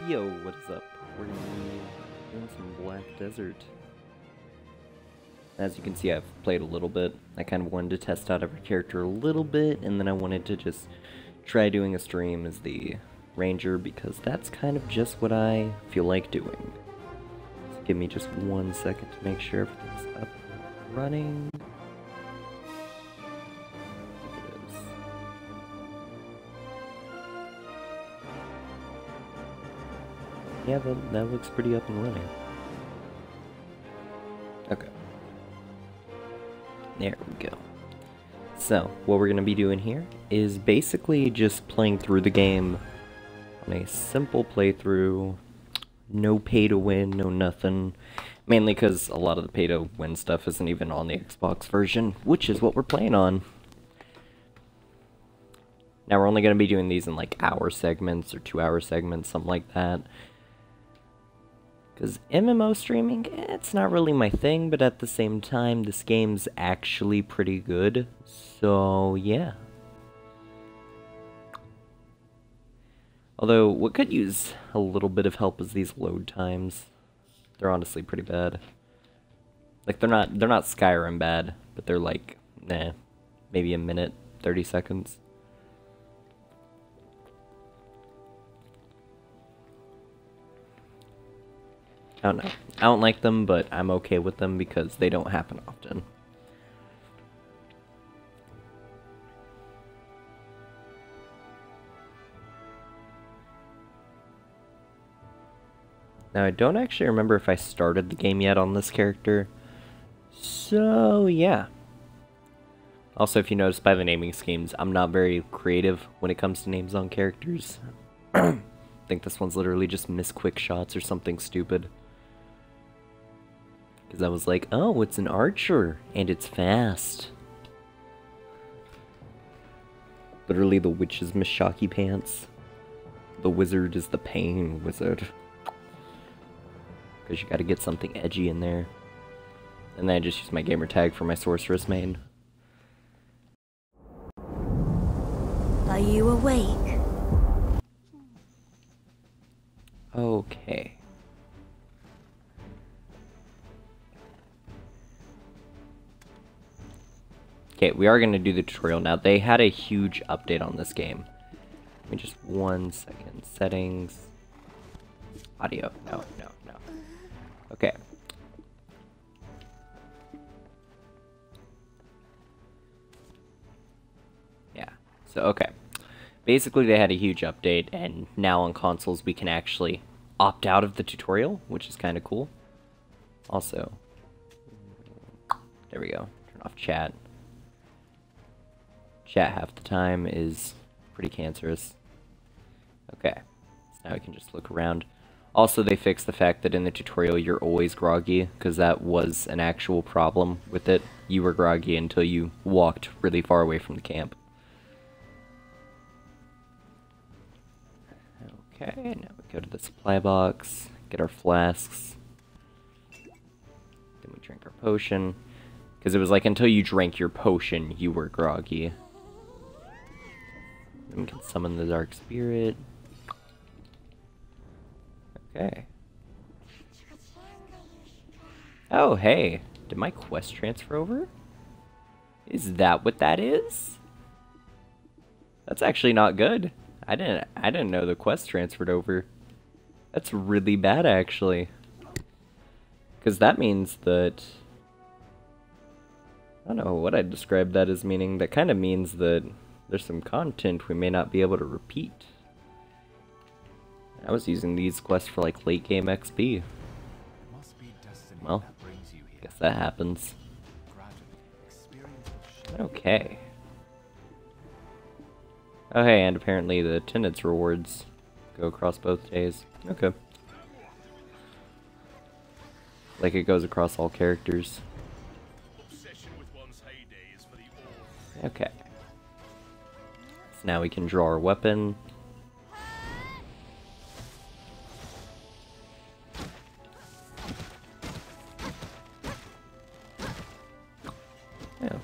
Yo, what is up? We're gonna be doing some Black Desert. As you can see, I've played a little bit. I kind of wanted to test out every character a little bit, and then I wanted to just try doing a stream as the Ranger, because that's kind of just what I feel like doing. So give me just 1 second to make sure everything's up and running. Yeah, that looks pretty up and running. Okay. There we go. So, what we're going to be doing here is basically just playing through the game on a simple playthrough. No pay to win, no nothing. Mainly because a lot of the pay to win stuff isn't even on the Xbox version, which is what we're playing on. Now, we're only going to be doing these in like hour segments or 2-hour segments, something like that. Because MMO streaming, it's not really my thing, but at the same time, this game's actually pretty good. So, yeah. Although, what could use a little bit of help is these load times. They're honestly pretty bad. Like, they're not Skyrim bad, but they're like, maybe a minute, 30 seconds. I don't know. I don't like them, but I'm okay with them because they don't happen often. Now, I don't actually remember if I started the game yet on this character. So, yeah. Also, if you notice by the naming schemes, I'm not very creative when it comes to names on characters. I think this one's literally just Miss Quick Shots or something stupid. Because I was like, oh, it's an archer, and it's fast. Literally, the witch is Miss Shocky Pants. The wizard is the pain wizard. Because you gotta get something edgy in there. And then I just use my gamer tag for my sorceress main. Are you awake? Okay. Okay, we are going to do the tutorial now. They had a huge update on this game. Give me just 1 second. Settings. Audio. No. Okay. Yeah. So, okay. Basically, they had a huge update, and now on consoles we can actually opt out of the tutorial, which is kind of cool. Also, there we go. Turn off chat. Chat half the time is pretty cancerous. Okay, so now we can just look around. Also, they fixed the fact that in the tutorial you're always groggy, because that was an actual problem with it. You were groggy until you walked really far away from the camp. Okay, now we go to the supply box, get our flasks. Then we drink our potion. Because it was like until you drank your potion, you were groggy. Then we can summon the Dark Spirit. Okay. Oh, hey. Did my quest transfer over? Is that what that is? That's actually not good. I didn't know the quest transferred over. That's really bad, actually. Because that means that... I don't know what I'd describe that as meaning. That kind of means that there's some content we may not be able to repeat. I was using these quests for like late game XP. Well, guess that happens. Okay. Oh hey, and apparently the attendance rewards go across both days. Okay. Like it goes across all characters. Okay. So now we can draw our weapon.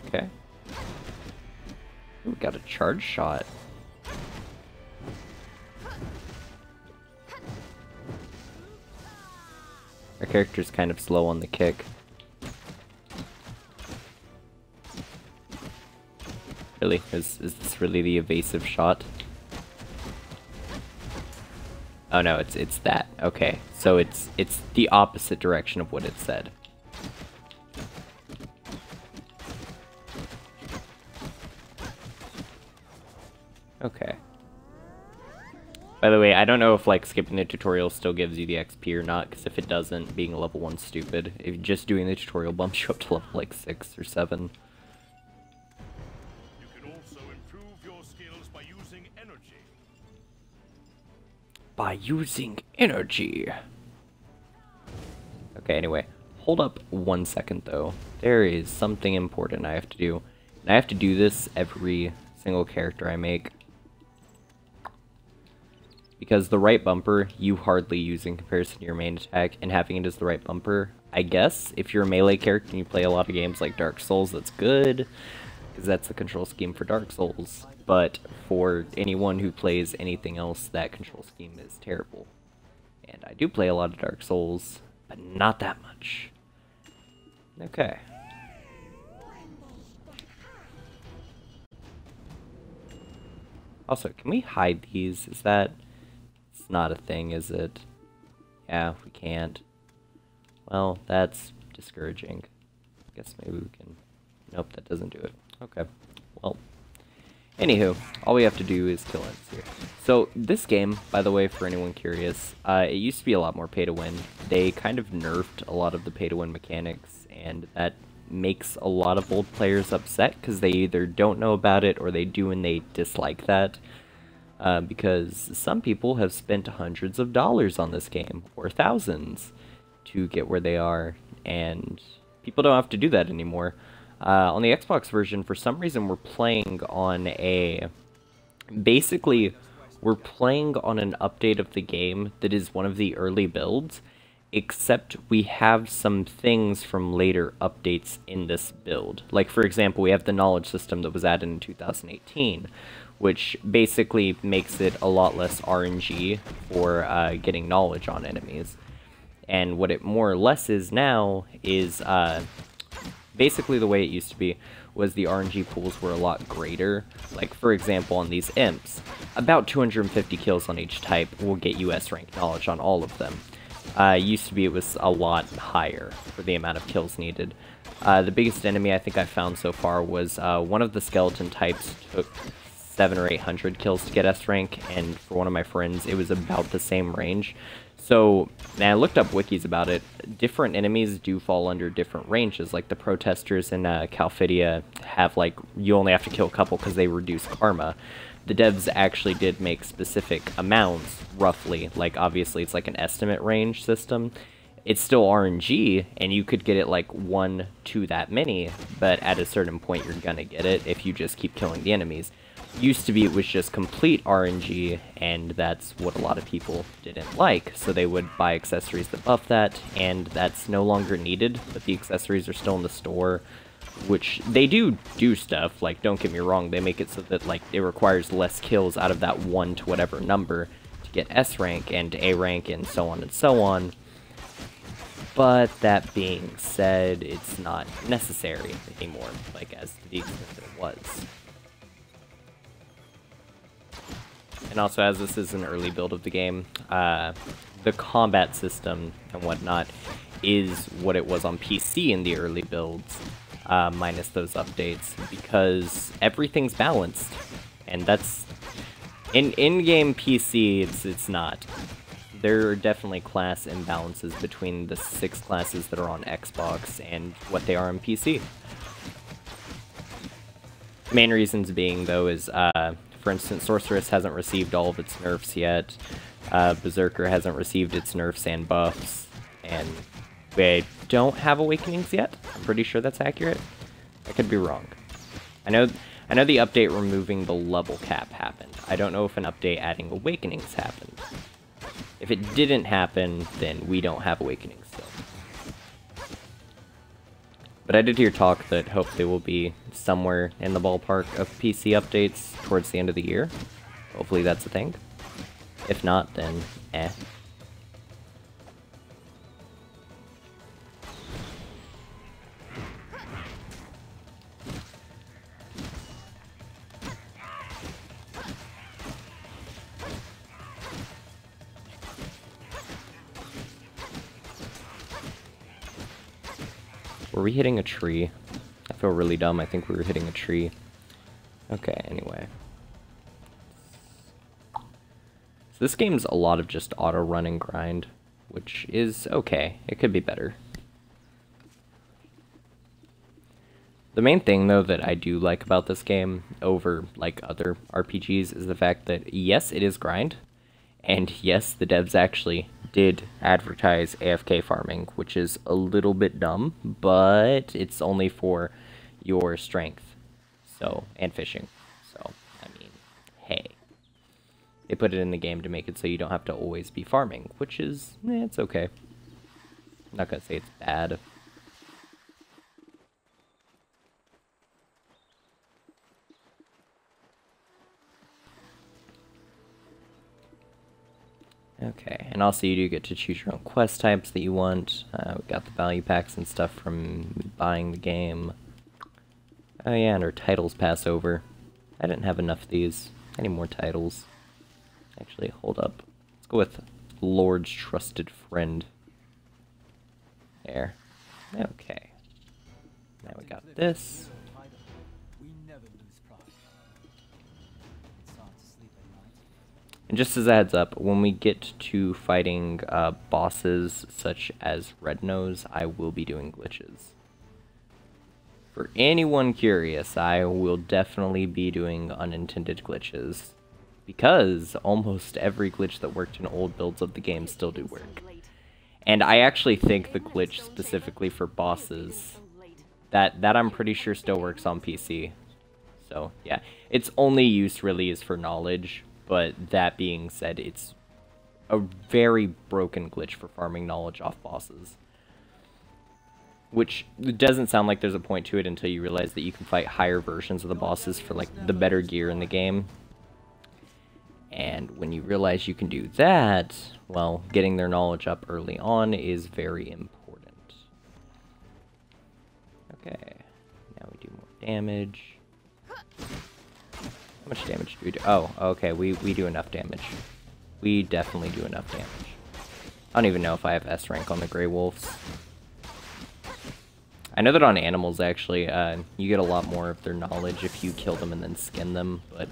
Okay. Ooh, we got a charge shot. Our character's kind of slow on the kick. Really? Is this really the evasive shot? Oh no, it's that. Okay. So it's the opposite direction of what it said. Okay. By the way, I don't know if like skipping the tutorial still gives you the XP or not, because if it doesn't, being a level 1's stupid. If just doing the tutorial bumps you up to level like 6 or 7. You can also improve your skills by using energy. By using energy. Okay, anyway. Hold up 1 second though. There is something important I have to do. And I have to do this every single character I make. Because the right bumper, you hardly use in comparison to your main attack, and having it as the right bumper, I guess, if you're a melee character and you play a lot of games like Dark Souls, that's good, because that's the control scheme for Dark Souls. But for anyone who plays anything else, that control scheme is terrible. And I do play a lot of Dark Souls, but not that much. Okay. Also, can we hide these? Is that... not a thing, is it? Yeah, we can't. Well, that's discouraging. Guess maybe we can... Nope, that doesn't do it. Okay. Well. Anywho, all we have to do is kill ends here. So, this game, by the way, for anyone curious, it used to be a lot more pay-to-win. They kind of nerfed a lot of the pay-to-win mechanics, and that makes a lot of old players upset, because they either don't know about it, or they do and they dislike that. Because some people have spent hundreds of dollars on this game, or thousands, to get where they are, and people don't have to do that anymore. On the Xbox version, for some reason, we're playing on a... Basically, we're playing on an update of the game that is one of the early builds, except we have some things from later updates in this build. Like, for example, we have the knowledge system that was added in 2018, which basically makes it a lot less RNG for getting knowledge on enemies. And what it more or less is now is basically the way it used to be was the RNG pools were a lot greater. Like, for example, on these imps, about 250 kills on each type will get you S-rank knowledge on all of them. Used to be it was a lot higher for the amount of kills needed. The biggest enemy I think I found so far was one of the skeleton types took 700 or 800 kills to get S rank, and for one of my friends it was about the same range. So, and I looked up wikis about it. Different enemies do fall under different ranges, like the protesters in Calphidia have like, you only have to kill a couple because they reduce karma. The devs actually did make specific amounts, roughly, like obviously it's like an estimate range system. It's still RNG, and you could get it like 1 to that many, but at a certain point you're gonna get it if you just keep killing the enemies. Used to be it was just complete RNG, and that's what a lot of people didn't like, so they would buy accessories that buff that, and that's no longer needed, but the accessories are still in the store, which they do stuff, like, don't get me wrong, they make it so that, like, it requires less kills out of that 1 to whatever number to get S rank and A rank and so on and so on. But that being said, it's not necessary anymore, like, as to the extent that it was. And also, as this is an early build of the game, the combat system and whatnot is what it was on PC in the early builds, minus those updates, because everything's balanced, and that's... In-game PC, it's not. There are definitely class imbalances between the 6 classes that are on Xbox and what they are on PC. Main reasons being, though, is, for instance, Sorceress hasn't received all of its nerfs yet, Berserker hasn't received its nerfs and buffs, and they don't have Awakenings yet. I'm pretty sure that's accurate. I could be wrong. I know the update removing the level cap happened. I don't know if an update adding Awakenings happened. If it didn't happen, then we don't have Awakenings still. But I did hear talk that hopefully will be somewhere in the ballpark of PC updates towards the end of the year. Hopefully that's a thing. If not, then eh. Were we hitting a tree? I feel really dumb. I think we were hitting a tree. Okay, anyway. So this game's a lot of just auto run and grind, which is okay. It could be better. The main thing, though, that I do like about this game over, like, other RPGs is the fact that, yes, it is grind, and yes, the devs actually did advertise AFK farming, which is a little bit dumb, but it's only for your strength, so, and fishing. So, I mean, hey. They put it in the game to make it so you don't have to always be farming, which is, it's okay. I'm not gonna say it's bad. Okay, and also you do get to choose your own quest types that you want. We got the value packs and stuff from buying the game. Oh yeah, and our titles pass over. I didn't have enough of these. I need more titles. Actually, hold up. Let's go with Lord's Trusted Friend. There. Okay. Now we got this. And just as a heads up, when we get to fighting bosses such as Red Nose, I will be doing glitches. For anyone curious, I will definitely be doing unintended glitches, because almost every glitch that worked in old builds of the game still do work. And I actually think the glitch specifically for bosses, that I'm pretty sure still works on PC. So yeah, its only use really is for knowledge. But that being said, it's a very broken glitch for farming knowledge off bosses. Which doesn't sound like there's a point to it until you realize that you can fight higher versions of the bosses for like the better gear in the game. And when you realize you can do that, well, getting their knowledge up early on is very important. Okay, now we do more damage. How much damage do we do? Oh, okay, we do enough damage. We definitely do enough damage. I don't even know if I have S rank on the Grey Wolves. I know that on animals, actually, you get a lot more of their knowledge if you kill them and then skin them, but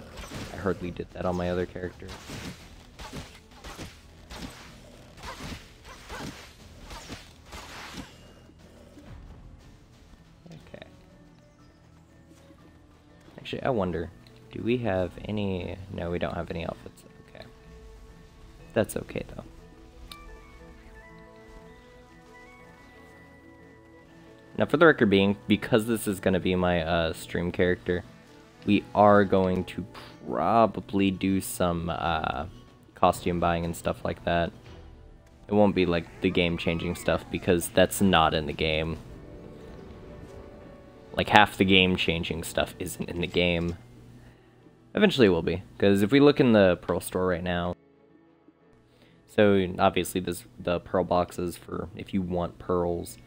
I hardly did that on my other character. Okay. Actually, I wonder... do we have any... no, we don't have any outfits. Okay. That's okay, though. Now, for the record being, because this is going to be my stream character, we are going to probably do some costume buying and stuff like that. It won't be like the game-changing stuff, because that's not in the game. Like, half the game-changing stuff isn't in the game. Eventually it will be, because if we look in the Pearl store right now, so obviously there's the Pearl boxes for if you want pearls.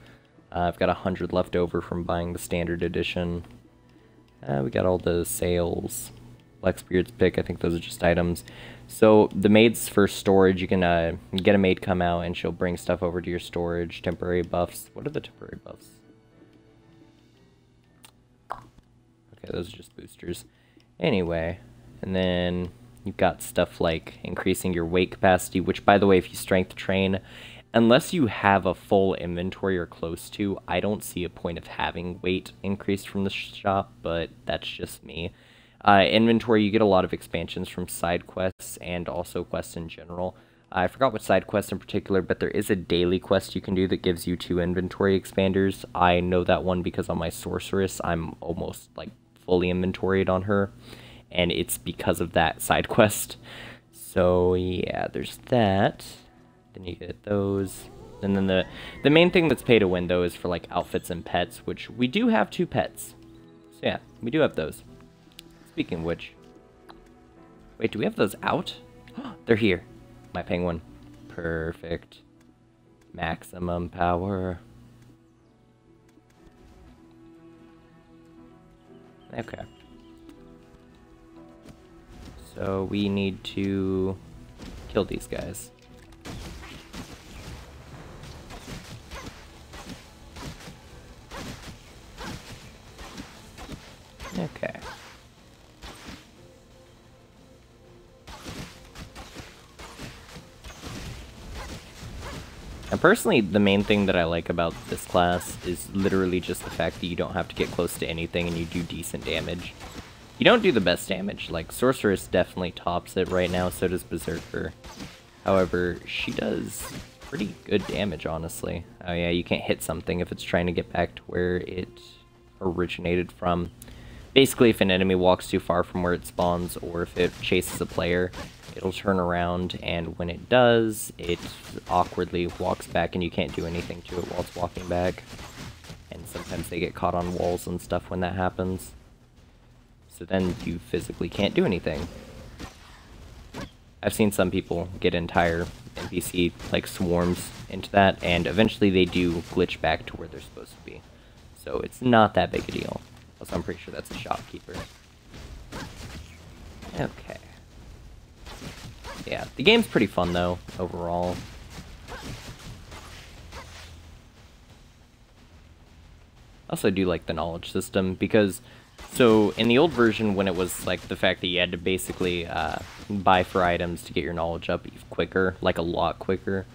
I've got 100 left over from buying the standard edition. We got all the sales. Blackbeard's pick, I think those are just items. So the maids for storage, you can get a maid come out and she'll bring stuff over to your storage. Temporary buffs. What are the temporary buffs? Okay, those are just boosters. Anyway, and then you've got stuff like increasing your weight capacity, which, by the way, if you strength train, unless you have a full inventory or close to, I don't see a point of having weight increased from the shop, but that's just me. Inventory, you get a lot of expansions from side quests and also quests in general. I forgot what side quest in particular, but there is a daily quest you can do that gives you 2 inventory expanders. I know that one because on my sorceress, I'm almost, like, fully inventoried on her, and it's because of that side quest. So yeah, there's that. Then you get those, and then the main thing that's pay to win though is for like outfits and pets, which we do have 2 pets. So yeah, we do have those. Speaking of which, wait, do we have those out? They're here. My penguin. Perfect. Maximum power. Okay. So we need to kill these guys. And personally, the main thing that I like about this class is literally just the fact that you don't have to get close to anything and you do decent damage. You don't do the best damage, like Sorceress definitely tops it right now, so does Berserker. However, she does pretty good damage, honestly. Oh yeah, you can't hit something if it's trying to get back to where it originated from. Basically, if an enemy walks too far from where it spawns, or if it chases a player, it'll turn around, and when it does, it awkwardly walks back and you can't do anything to it while it's walking back. And sometimes they get caught on walls and stuff when that happens. So then you physically can't do anything. I've seen some people get entire NPC, like, swarms into that, and eventually they do glitch back to where they're supposed to be. So it's not that big a deal. Also, I'm pretty sure that's a shopkeeper. Okay. Yeah, the game's pretty fun, though, overall. I also do like the knowledge system, because... So, in the old version, when it was, like, the fact that you had to basically buy for items to get your knowledge up quicker, like a lot quicker,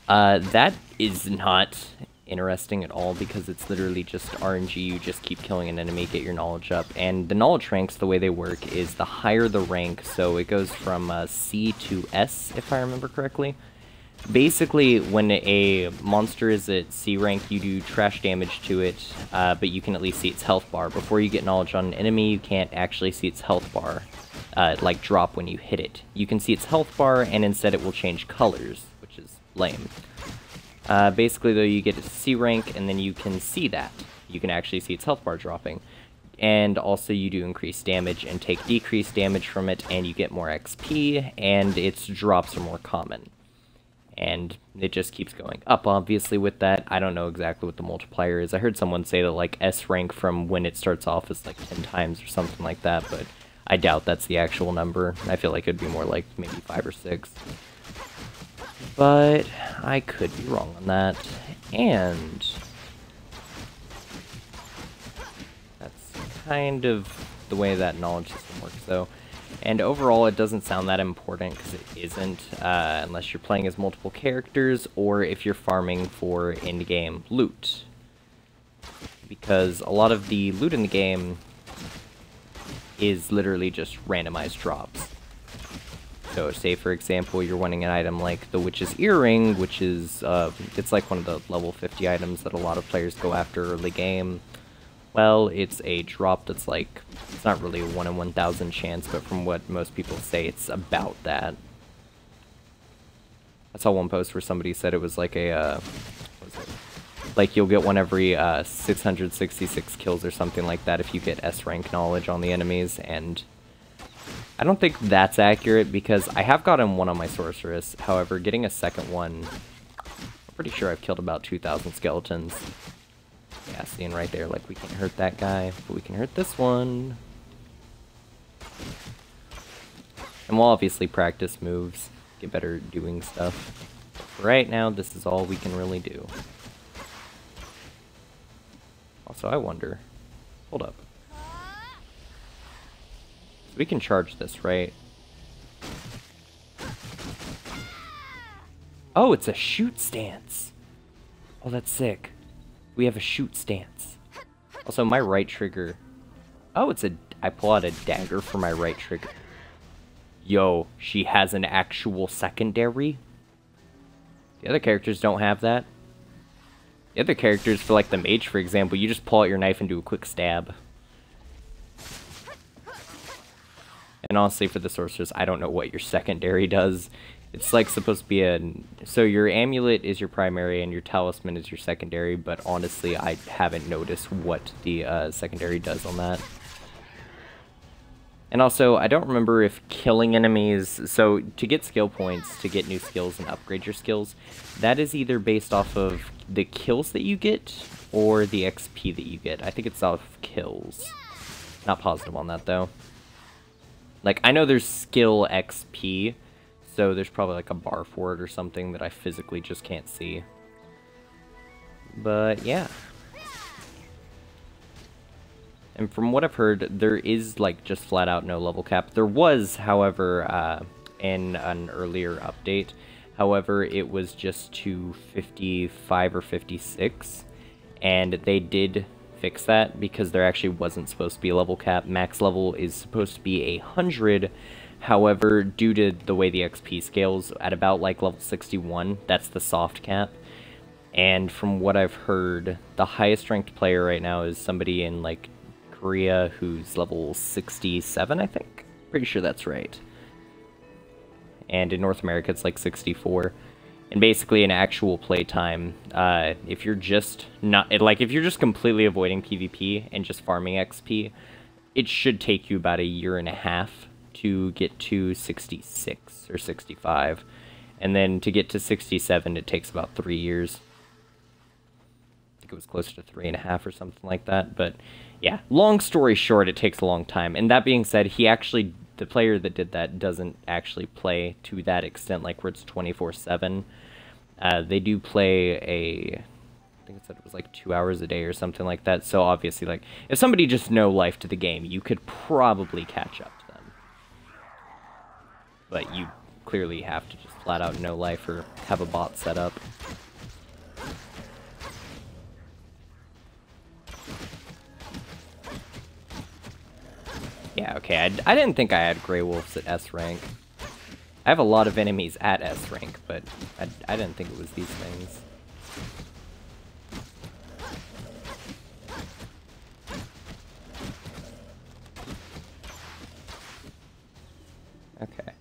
that is not interesting at all, because it's literally just RNG. You just keep killing an enemy, get your knowledge up, and the knowledge ranks, the way they work, is the higher the rank, so it goes from C to S, if I remember correctly. Basically, when a monster is at C rank, you do trash damage to it, but you can at least see its health bar. Before you get knowledge on an enemy, you can't actually see its health bar, like drop when you hit it. You can see its health bar, and instead it will change colors, which is lame. Basically, though, you get a C rank, and then you can see that. You can actually see its health bar dropping. And also, you do increase damage and take decreased damage from it, and you get more XP, and its drops are more common. And it just keeps going up, obviously, with that. I don't know exactly what the multiplier is. I heard someone say that, like, S rank from when it starts off is, like, 10 times or something like that, but I doubt that's the actual number. I feel like it'd be more like maybe 5 or 6. But I could be wrong on that. And that's kind of the way that knowledge system works, though. And overall, it doesn't sound that important, because it isn't, unless you're playing as multiple characters, or if you're farming for in-game loot. Because a lot of the loot in the game is literally just randomized drops. So, say for example, you're wanting an item like the Witch's Earring, which is, it's like one of the level 50 items that a lot of players go after early game. Well, it's a drop that's like, it's not really a 1 in 1,000 chance, but from what most people say, it's about that. I saw one post where somebody said it was like a, what was it? Like you'll get one every 666 kills or something like that if you get S rank knowledge on the enemies, and I don't think that's accurate, because I have gotten one on my Sorceress. However, getting a second one, I'm pretty sure I've killed about 2,000 skeletons. Yeah, seeing right there, like, we can't hurt that guy, but we can hurt this one. And we'll obviously practice moves, get better at doing stuff. But right now, this is all we can really do. Also, I wonder... Hold up. So we can charge this, right? Oh, it's a shoot stance! Oh, that's sick. We have a shoot stance. Also, my right trigger... Oh, it's a... I pull out a dagger for my right trigger. Yo, she has an actual secondary? The other characters don't have that. The other characters, for like the mage, for example, you just pull out your knife and do a quick stab. And honestly, for the sorceress, I don't know what your secondary does. It's like supposed to be a... So your amulet is your primary and your talisman is your secondary, but honestly, I haven't noticed what the secondary does on that. And also, I don't remember if killing enemies... So, to get skill points, to get new skills and upgrade your skills, that is either based off of the kills that you get, or the XP that you get. I think it's off of kills. Not positive on that, though. Like, I know there's skill XP, so there's probably like a bar for it or something that I physically just can't see. But, yeah. And from what I've heard, there is, like, just flat out no level cap. There was, however, in an earlier update. However, it was just to 55 or 56, and they did fix that because there actually wasn't supposed to be a level cap. Max level is supposed to be 100. However, due to the way the XP scales, at about like level 61, that's the soft cap. And from what I've heard, the highest ranked player right now is somebody in like Korea who's level 67, I think. Pretty sure that's right. And in North America, it's like 64. And basically, in actual playtime, if you're just if you're just completely avoiding PvP and just farming XP, it should take you about a year and a half to get to 66 or 65. And then to get to 67, it takes about 3 years. I think it was closer to 3.5 or something like that. But yeah, long story short, it takes a long time. And that being said, the player that did that doesn't actually play to that extent, like where it's 24/7. They do play I think it said it was like 2 hours a day or something like that. So obviously, like, if somebody just no life to the game, you could probably catch up to them. But you clearly have to just flat out no life or have a bot set up. Yeah, okay, I didn't think I had Grey Wolves at S rank. I have a lot of enemies at S rank, but I didn't think it was these things. Okay.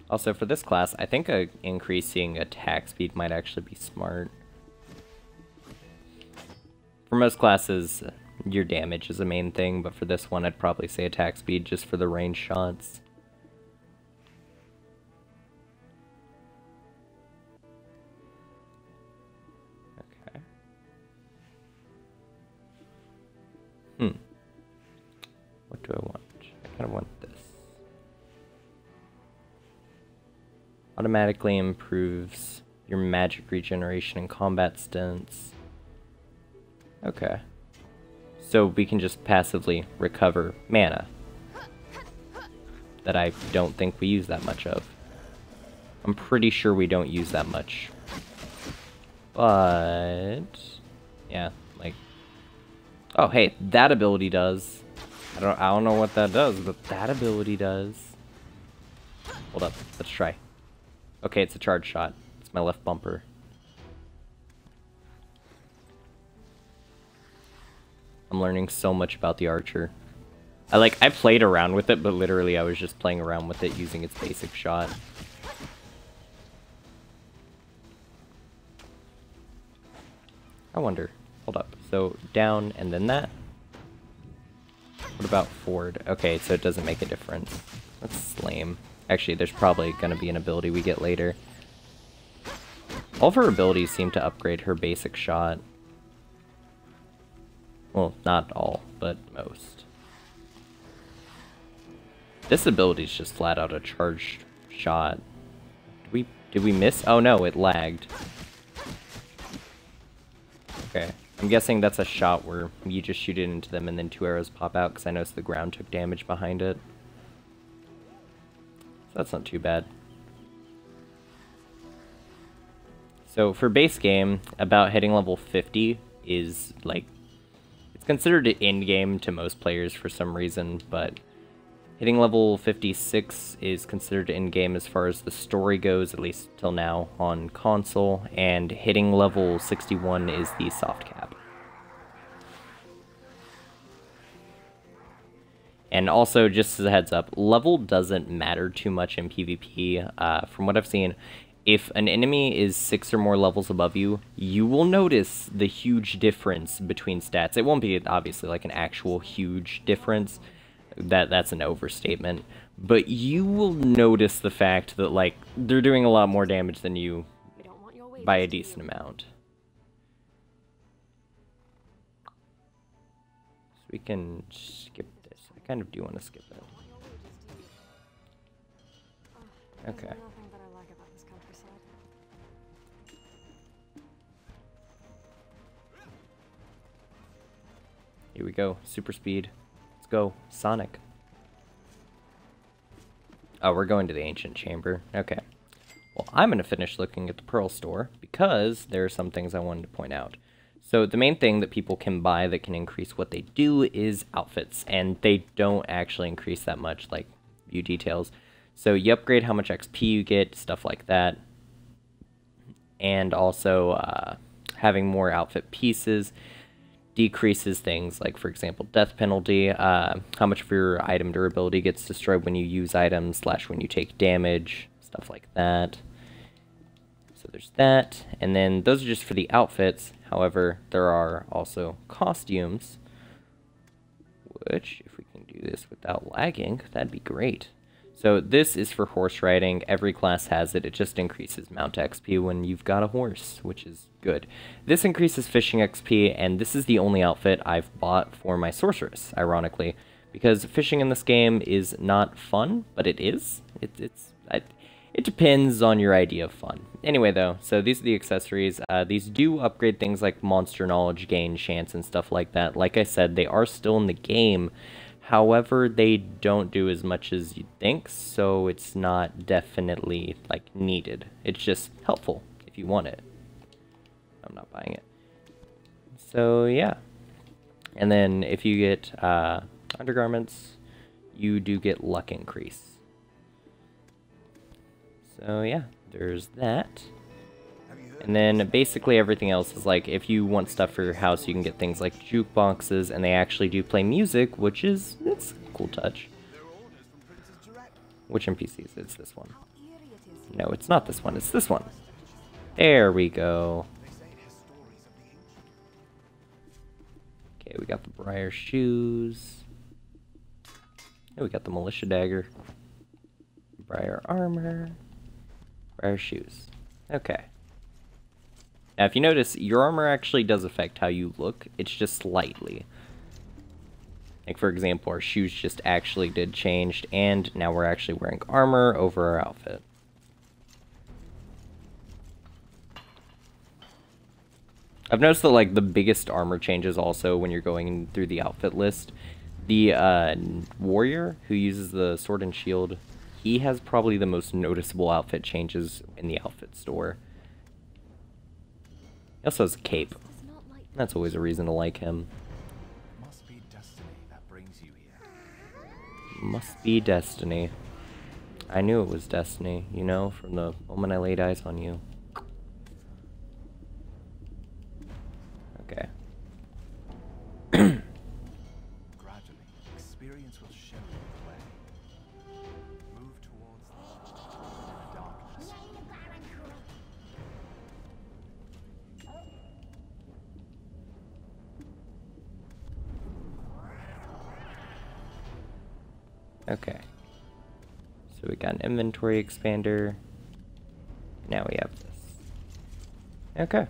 Also, for this class, I think increasing attack speed might actually be smart. For most classes, your damage is the main thing, but for this one, I'd probably say attack speed just for the range shots. Okay. What do I want? I kind of want this. Automatically improves your magic regeneration and combat stunts. Okay. So we can just passively recover mana that I don't think we use that much of. I'm pretty sure we don't use that much. But yeah, like, oh hey, that ability does. I don't know what that does, but that ability does. Hold up, let's try. Okay, it's a charge shot. It's my left bumper. I'm learning so much about the archer. I played around with it, but literally I was just playing around with it using its basic shot. I wonder. Hold up. So down and then that? What about forward? Okay, so it doesn't make a difference. That's lame. Actually, there's probably going to be an ability we get later. All of her abilities seem to upgrade her basic shot. Well, not all, but most. This ability is just flat out a charged shot. Did we miss? Oh no, it lagged. Okay, I'm guessing that's a shot where you just shoot it into them and then 2 arrows pop out, because I noticed the ground took damage behind it. So that's not too bad. So for base game, about hitting level 50 is like, it's considered an in-game to most players for some reason, but hitting level 56 is considered in-game as far as the story goes, at least till now on console, and hitting level 61 is the soft cap. And also, just as a heads up, level doesn't matter too much in PvP. From what I've seen, if an enemy is 6 or more levels above you, you will notice the huge difference between stats. It won't be, obviously, like an actual huge difference. That's an overstatement. But you will notice the fact that, like, they're doing a lot more damage than you by a decent amount. So we can skip this. I kind of do want to skip it. Okay. Here we go. Super speed. Let's go. Sonic. Oh, we're going to the Ancient Chamber. Okay. Well, I'm going to finish looking at the Pearl store because there are some things I wanted to point out. So the main thing that people can buy that can increase what they do is outfits, and they don't actually increase that much, like view details. So you upgrade how much XP you get, stuff like that. And also having more outfit pieces decreases things like, for example, death penalty, how much of your item durability gets destroyed when you use items / when you take damage, stuff like that. So there's that, and then those are just for the outfits. However, there are also costumes, which, if we can do this without lagging, that'd be great. So this is for horse riding. Every class has it. It just increases mount XP when you've got a horse, which is good. This increases fishing XP, and this is the only outfit I've bought for my sorceress, ironically, because fishing in this game is not fun, but it is. It depends on your idea of fun. Anyway, though, so these are the accessories. These do upgrade things like monster knowledge gain, chance, and stuff like that. Like I said, they are still in the game. However, they don't do as much as you'd think, so it's not definitely, like, needed. It's just helpful if you want it. I'm not buying it. So, yeah. And then if you get undergarments, you do get luck increase. So, yeah, there's that. And then basically everything else is like, if you want stuff for your house, you can get things like jukeboxes, and they actually do play music, which is, it's a cool touch. Which NPCs? It's this one. No, it's not this one, it's this one. There we go. Okay, we got the Briar shoes. Oh, we got the Militia dagger. Briar armor. Briar shoes. Okay. Now, if you notice, your armor actually does affect how you look. It's just slightly. Like, for example, our shoes just actually did change, and now we're actually wearing armor over our outfit. I've noticed that, like, the biggest armor changes also when you're going through the outfit list. The warrior who uses the sword and shield, he has probably the most noticeable outfit changes in the outfit store. He also has a cape. That's always a reason to like him. Must be destiny that brings you here. Must be destiny. I knew it was destiny, you know, from the moment I laid eyes on you. Okay. Gradually, experience will show you the way. Move towards the darkness. Okay. So we got an inventory expander. Now we have this. Okay.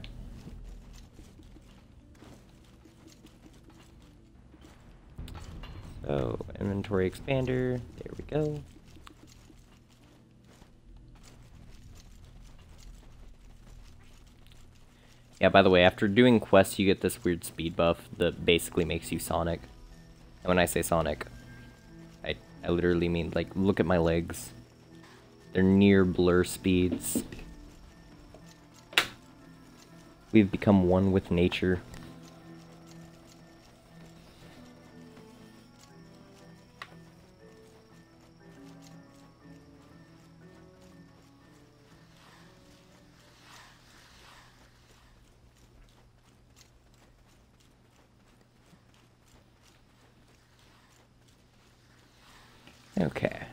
So, inventory expander. There we go. Yeah, by the way, after doing quests, you get this weird speed buff that basically makes you Sonic. And when I say Sonic, I literally mean, like, look at my legs. They're near blur speeds. We've become one with nature. Okay.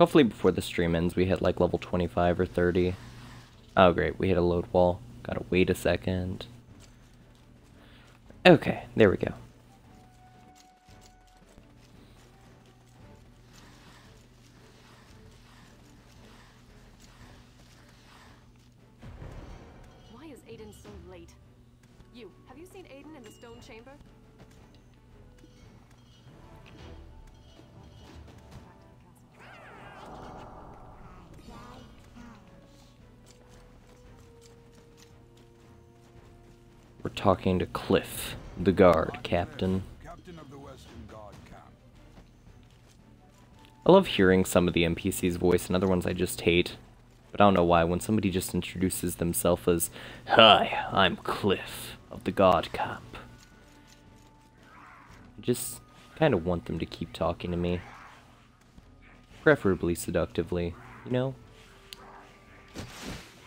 Hopefully before the stream ends we hit like level 25 or 30. Oh great, we hit a load wall. Gotta wait a second. Okay, there we go. Why is Aiden so late? You, have you seen Aiden in the stone chamber? We're talking to Cliff, the guard captain. Captain of the Western Guard Camp. I love hearing some of the NPC's voice and other ones I just hate. But I don't know why, when somebody just introduces themselves as, "Hi, I'm Cliff of the God Camp," I just kind of want them to keep talking to me. Preferably seductively, you know?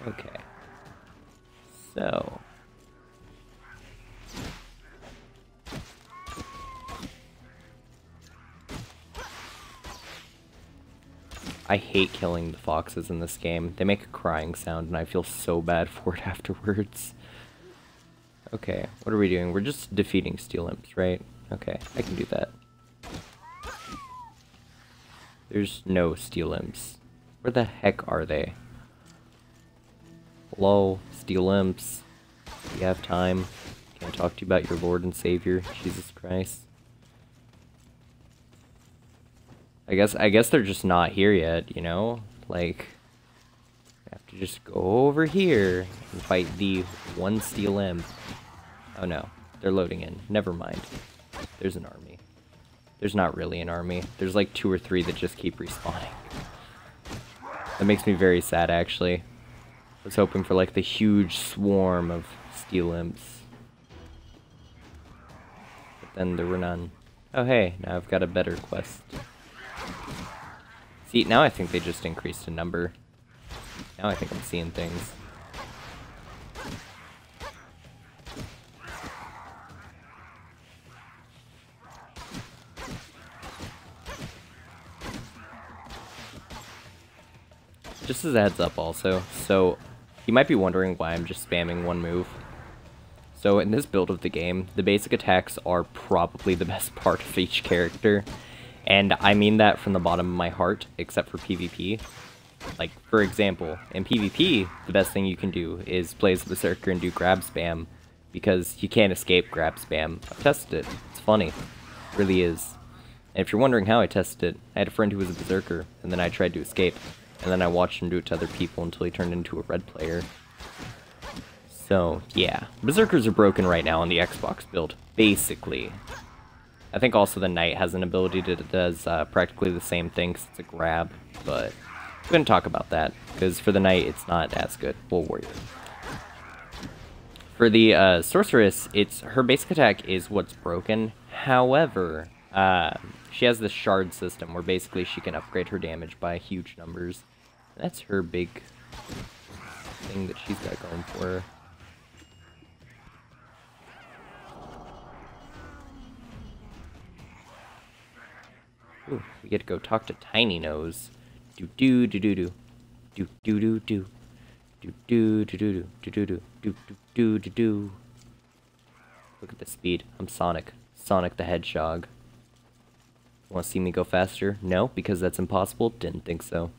Okay. So... I hate killing the foxes in this game. They make a crying sound and I feel so bad for it afterwards. Okay, what are we doing? We're just defeating steel imps, right? Okay, I can do that. There's no steel imps. Where the heck are they? Hello, steel imps. Do you have time? Can I talk to you about your Lord and Savior, Jesus Christ? I guess they're just not here yet, you know? Like, I have to just go over here and fight the one steel imp. Oh no, they're loading in. Never mind. There's an army. There's not really an army. There's like 2 or 3 that just keep respawning. That makes me very sad, actually. I was hoping for like the huge swarm of steel imps. But then there were none. Oh hey, now I've got a better quest. See, now I think they just increased in number. Now I think I'm seeing things. Just as a heads up also, so you might be wondering why I'm just spamming one move. So in this build of the game, the basic attacks are probably the best part of each character. And I mean that from the bottom of my heart, except for PvP. Like, for example, in PvP, the best thing you can do is play as a Berserker and do grab spam, because you can't escape grab spam. I've tested it. It's funny. It really is. And if you're wondering how I tested it, I had a friend who was a Berserker, and then I tried to escape, and then I watched him do it to other people until he turned into a red player. So, yeah. Berserkers are broken right now on the Xbox build, basically. I think also the Knight has an ability that does practically the same thing, 'cause it's a grab, but we couldn't talk about that, because for the Knight it's not as good. Well, Warrior. For the Sorceress, her basic attack is what's broken. However, she has this shard system where basically she can upgrade her damage by huge numbers. That's her big thing that she's got going for her. Ooh, we get to go talk to Tiny Nose. Do do do do do. Do do do do. Do do do do do do do do do do do. Look at the speed. I'm Sonic. Sonic the Hedgehog. Want to see me go faster? No, because that's impossible? Didn't think so.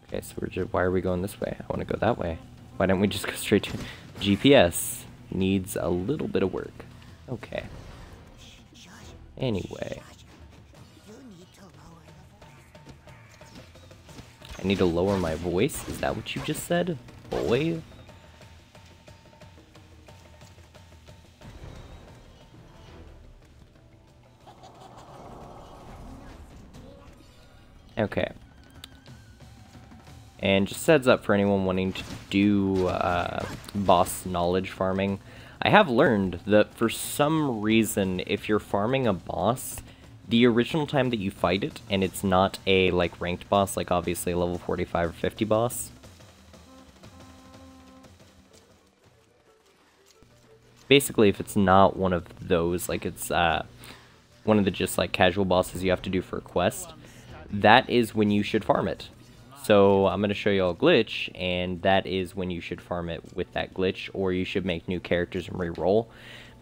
Okay, so why are we going this way? I want to go that way. Why don't we just go straight to GPS? Needs a little bit of work. Okay. Anyway. I need to lower my voice? Is that what you just said? Boy? Okay. And just heads up for anyone wanting to do boss knowledge farming. I have learned that for some reason, if you're farming a boss, the original time that you fight it, and it's not a like ranked boss, like obviously a level 45 or 50 boss. Basically, if it's not one of those, like it's one of the just like casual bosses you have to do for a quest, that is when you should farm it. So I'm going to show you all a glitch, and that is when you should farm it with that glitch, or you should make new characters and re-roll.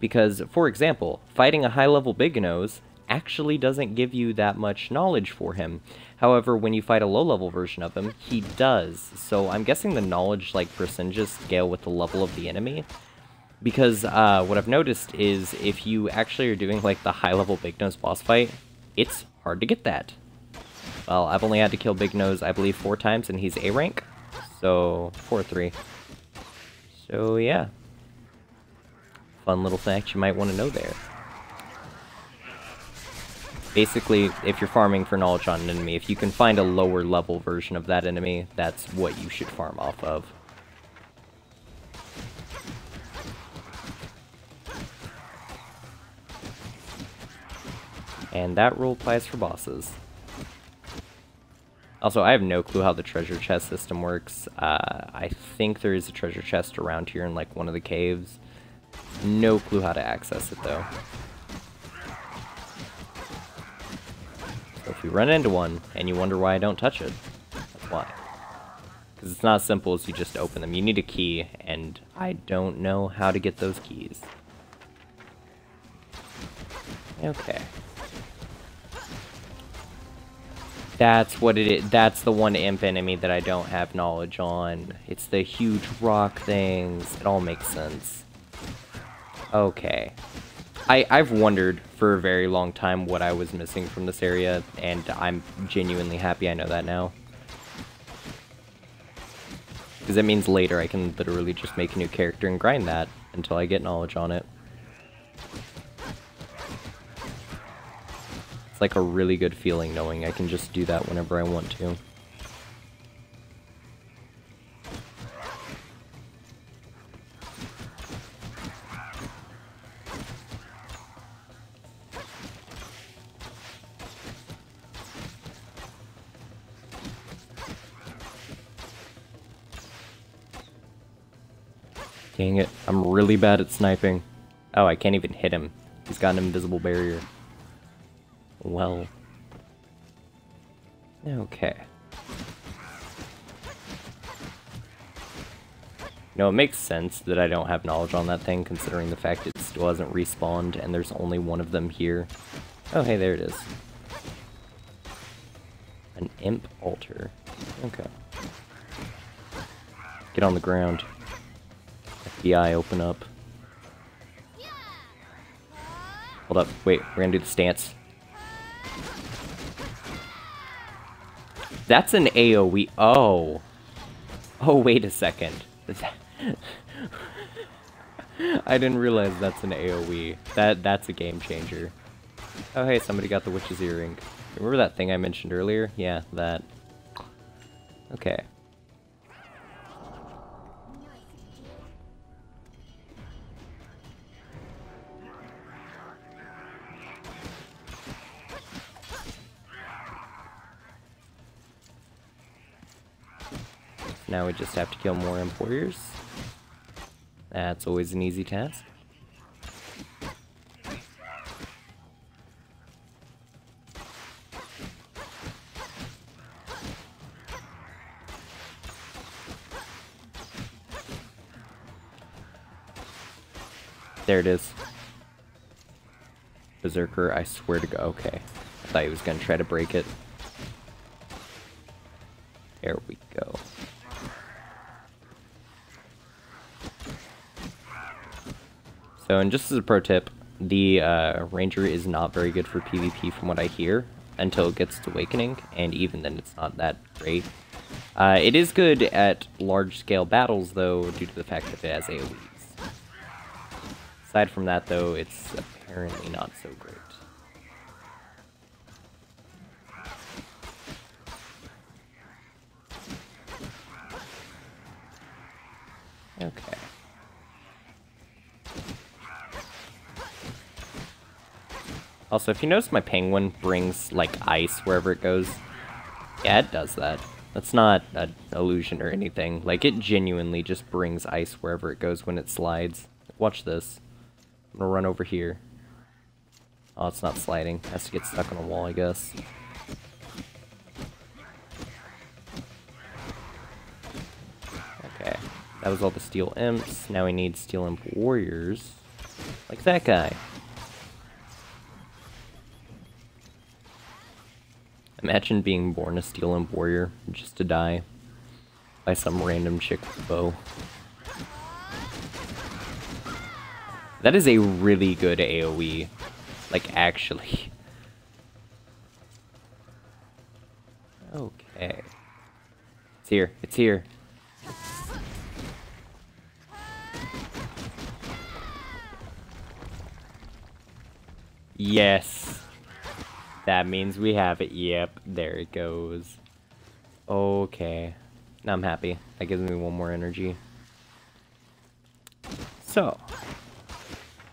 Because, for example, fighting a high-level Big Nose actually doesn't give you that much knowledge for him. However, when you fight a low-level version of him, he does. So I'm guessing the knowledge like percentages scale with the level of the enemy. Because what I've noticed is if you actually are doing like the high-level Big Nose boss fight, it's hard to get that. Well, I've only had to kill Big Nose, I believe, 4 times, and he's A rank. So, 4-3. So, yeah. Fun little fact you might want to know there. Basically, if you're farming for knowledge on an enemy, if you can find a lower level version of that enemy, that's what you should farm off of. And that rule applies for bosses. Also, I have no clue how the treasure chest system works. I think there is a treasure chest around here in like one of the caves. No clue how to access it though. So if you run into one and you wonder why I don't touch it, that's why. Because it's not as simple as you just open them. You need a key, and I don't know how to get those keys. Okay. That's what it is. That's the one imp enemy that I don't have knowledge on. It's the huge rock things. It all makes sense. Okay. I've wondered for a very long time what I was missing from this area, and I'm genuinely happy I know that now. Because that means later I can literally just make a new character and grind that until I get knowledge on it. It's like a really good feeling knowing I can just do that whenever I want to. Dang it, I'm really bad at sniping. Oh, I can't even hit him. He's got an invisible barrier. Well. Okay. No, it makes sense that I don't have knowledge on that thing, considering the fact it still hasn't respawned, and there's only one of them here. Oh, hey, there it is. An imp altar. Okay. Get on the ground. FBI, open up. Hold up, wait, we're gonna do the stance. That's an AoE. Oh. Oh, wait a second. I didn't realize that's an AoE. That's a game changer. Oh, hey, somebody got the witch's earring. Remember that thing I mentioned earlier? Yeah, that. Okay. Now we just have to kill more imp warriors. That's always an easy task. There it is. Berserker, I swear to God. Okay. I thought he was going to try to break it. There we go. So, and just as a pro tip, the Ranger is not very good for PvP from what I hear, until it gets to Awakening, and even then it's not that great. It is good at large-scale battles, though, due to the fact that it has AoEs. Aside from that, though, it's apparently not so great. Okay. Also, if you notice my penguin brings, like, ice wherever it goes, yeah, it does that. That's not an illusion or anything. Like, it genuinely just brings ice wherever it goes when it slides. Watch this. I'm gonna run over here. Oh, it's not sliding. It has to get stuck on a wall, I guess. Okay. That was all the steel imps. Now we need steel imp warriors. Like that guy. Imagine being born a steel imp warrior, just to die by some random chick with a bow. That is a really good AoE. Like, actually. Okay. It's here. It's here. Yes. That means we have it. Yep, there it goes. Okay. Now I'm happy. That gives me one more energy. So,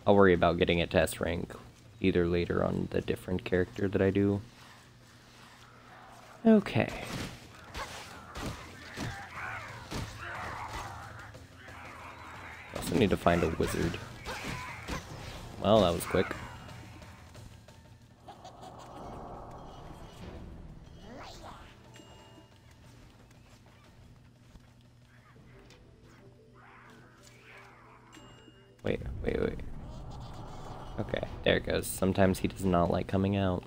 I'll worry about getting it to S rank either later on the different character that I do. Okay. I also need to find a wizard. Well, that was quick. Wait. Okay, there it goes. Sometimes he does not like coming out.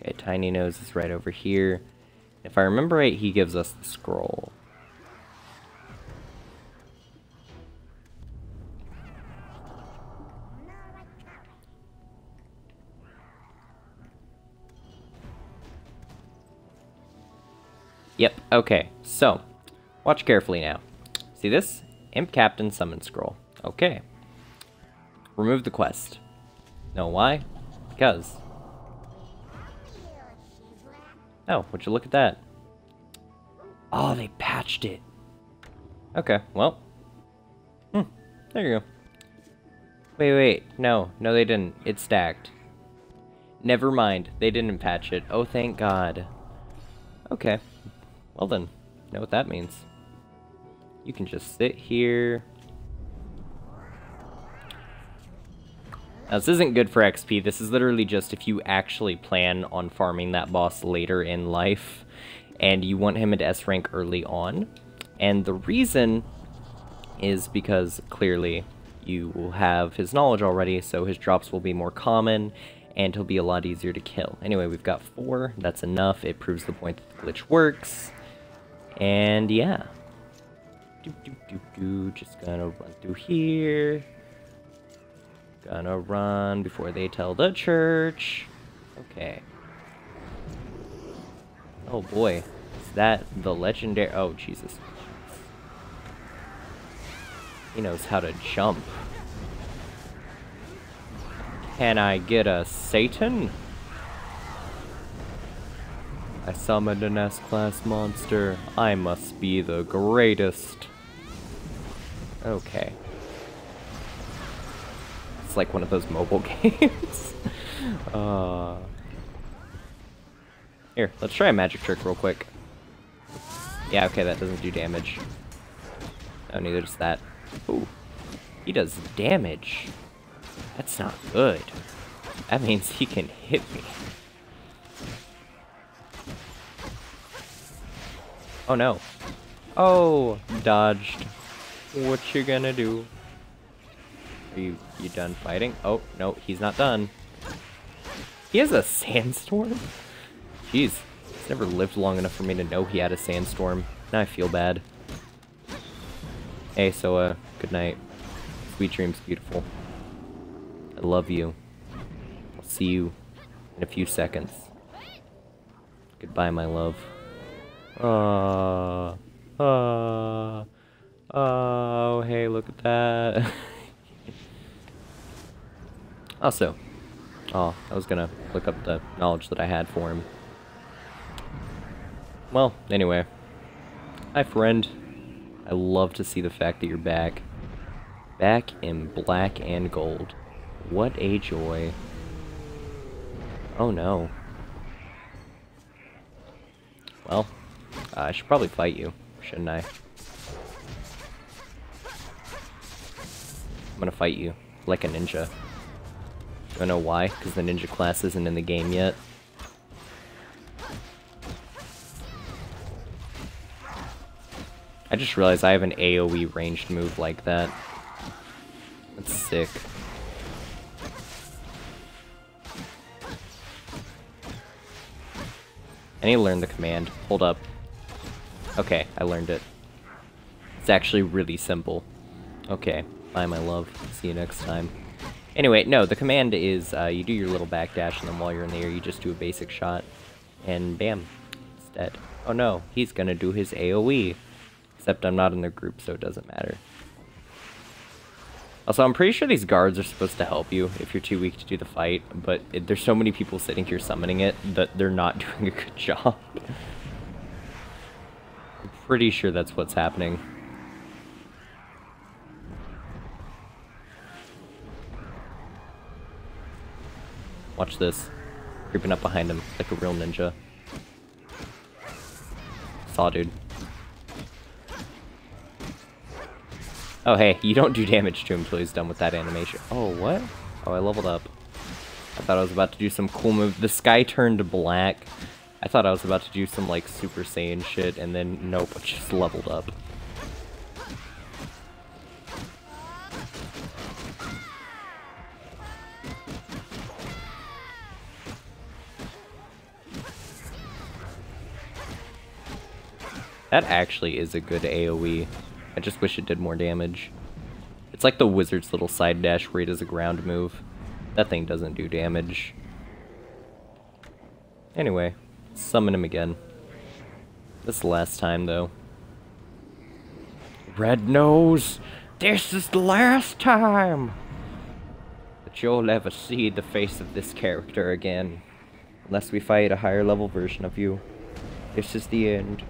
Okay, Tiny Nose is right over here. If I remember right, he gives us the scroll. Yep, okay, so, watch carefully now. See this? Imp Captain Summon Scroll. Okay. Remove the quest. Know why? Because. Oh, would you look at that? Oh, they patched it. Okay, well. There you go. Wait, no, they didn't. It's stacked. Never mind, they didn't patch it. Oh, thank God. Okay. Well then, know what that means. You can just sit here. Now this isn't good for XP, this is literally just if you actually plan on farming that boss later in life, and you want him at S rank early on. And the reason is because clearly you will have his knowledge already, so his drops will be more common, and he'll be a lot easier to kill. Anyway, we've got 4, that's enough, it proves the point that the glitch works. And yeah. Just gonna run through here. Gonna run before they tell the church. Okay. Oh boy. Is that the legendary... Oh, Jesus. He knows how to jump. Can I get a Satan? I summoned an S-class monster. I must be the greatest. Okay. It's like one of those mobile games. Here, let's try a magic trick real quick. Yeah, okay, that doesn't do damage. Oh, neither does that. Ooh. He does damage. That's not good. That means he can hit me. Oh no. Oh, dodged. What you gonna do? Are you done fighting? Oh, no, he's not done. He has a sandstorm? Jeez, he's never lived long enough for me to know he had a sandstorm. Now I feel bad. Hey, so, good night. Sweet dreams, beautiful. I love you. I'll see you in a few seconds. Goodbye, my love. Oh, hey, look at that. Also, I was gonna look up the knowledge that I had for him. Well, anyway. Hi, friend. I love to see the fact that you're back. Back in black and gold. What a joy. Oh no. Well, I should probably fight you, shouldn't I? I'm gonna fight you, like a ninja. I don't know why, because the ninja class isn't in the game yet. I just realized I have an AoE ranged move like that. That's sick. I need to learn the command. Hold up. Okay, I learned it. It's actually really simple. Okay, bye my love. See you next time. Anyway, no, the command is you do your little backdash, and then while you're in the air, you just do a basic shot. And bam, it's dead. Oh no, he's gonna do his AoE. Except I'm not in the group, so it doesn't matter. Also, I'm pretty sure these guards are supposed to help you if you're too weak to do the fight, but there's so many people sitting here summoning it that they're not doing a good job. I'm pretty sure that's what's happening. Watch this. Creeping up behind him like a real ninja. Saw, dude. Oh, hey, you don't do damage to him until he's done with that animation. Oh, what? Oh, I leveled up. I thought I was about to do some cool move. The sky turned black. I thought I was about to do some, like, Super Saiyan shit, and then, nope, I just leveled up. That actually is a good AoE. I just wish it did more damage. It's like the wizard's little side dash where he does a ground move. That thing doesn't do damage. Anyway, summon him again. This is the last time, though. Red Nose, this is the last time that you'll ever see the face of this character again. Unless we fight a higher level version of you. This is the end.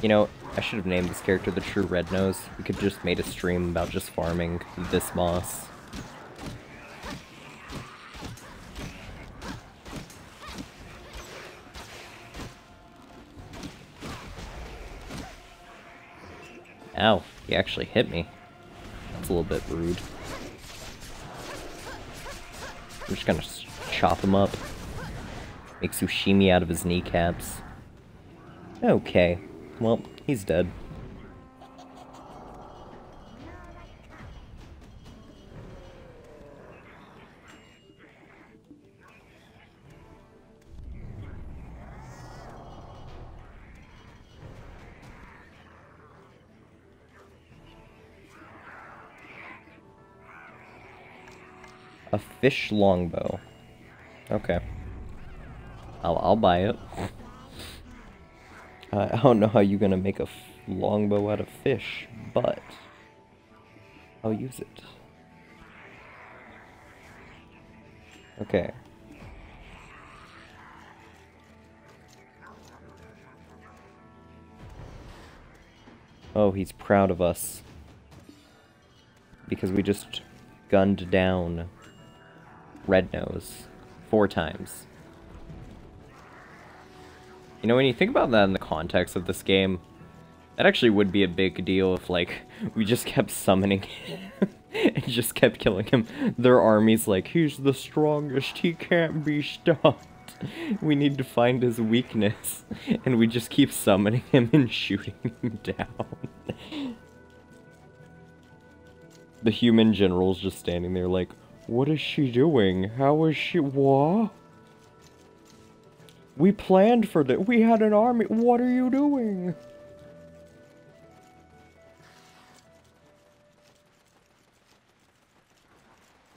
You know, I should have named this character the True Red Nose. We could have just made a stream about just farming this moss. Ow, he actually hit me. That's a little bit rude. I'm just gonna chop him up. Make sushimi out of his kneecaps. Okay. Well, he's dead. A fish longbow. Okay. I'll buy it. I don't know how you're gonna make a longbow out of fish, but I'll use it. Okay. Oh, he's proud of us. Because we just gunned down Red Nose 4 times. You know, when you think about that in the context of this game, that actually would be a big deal if, like, we just kept summoning him and just kept killing him. Their army's like, he's the strongest, he can't be stopped. We need to find his weakness. And we just keep summoning him and shooting him down. The human general's just standing there like, what is she doing? How is she? What? We planned for this. We had an army. What are you doing?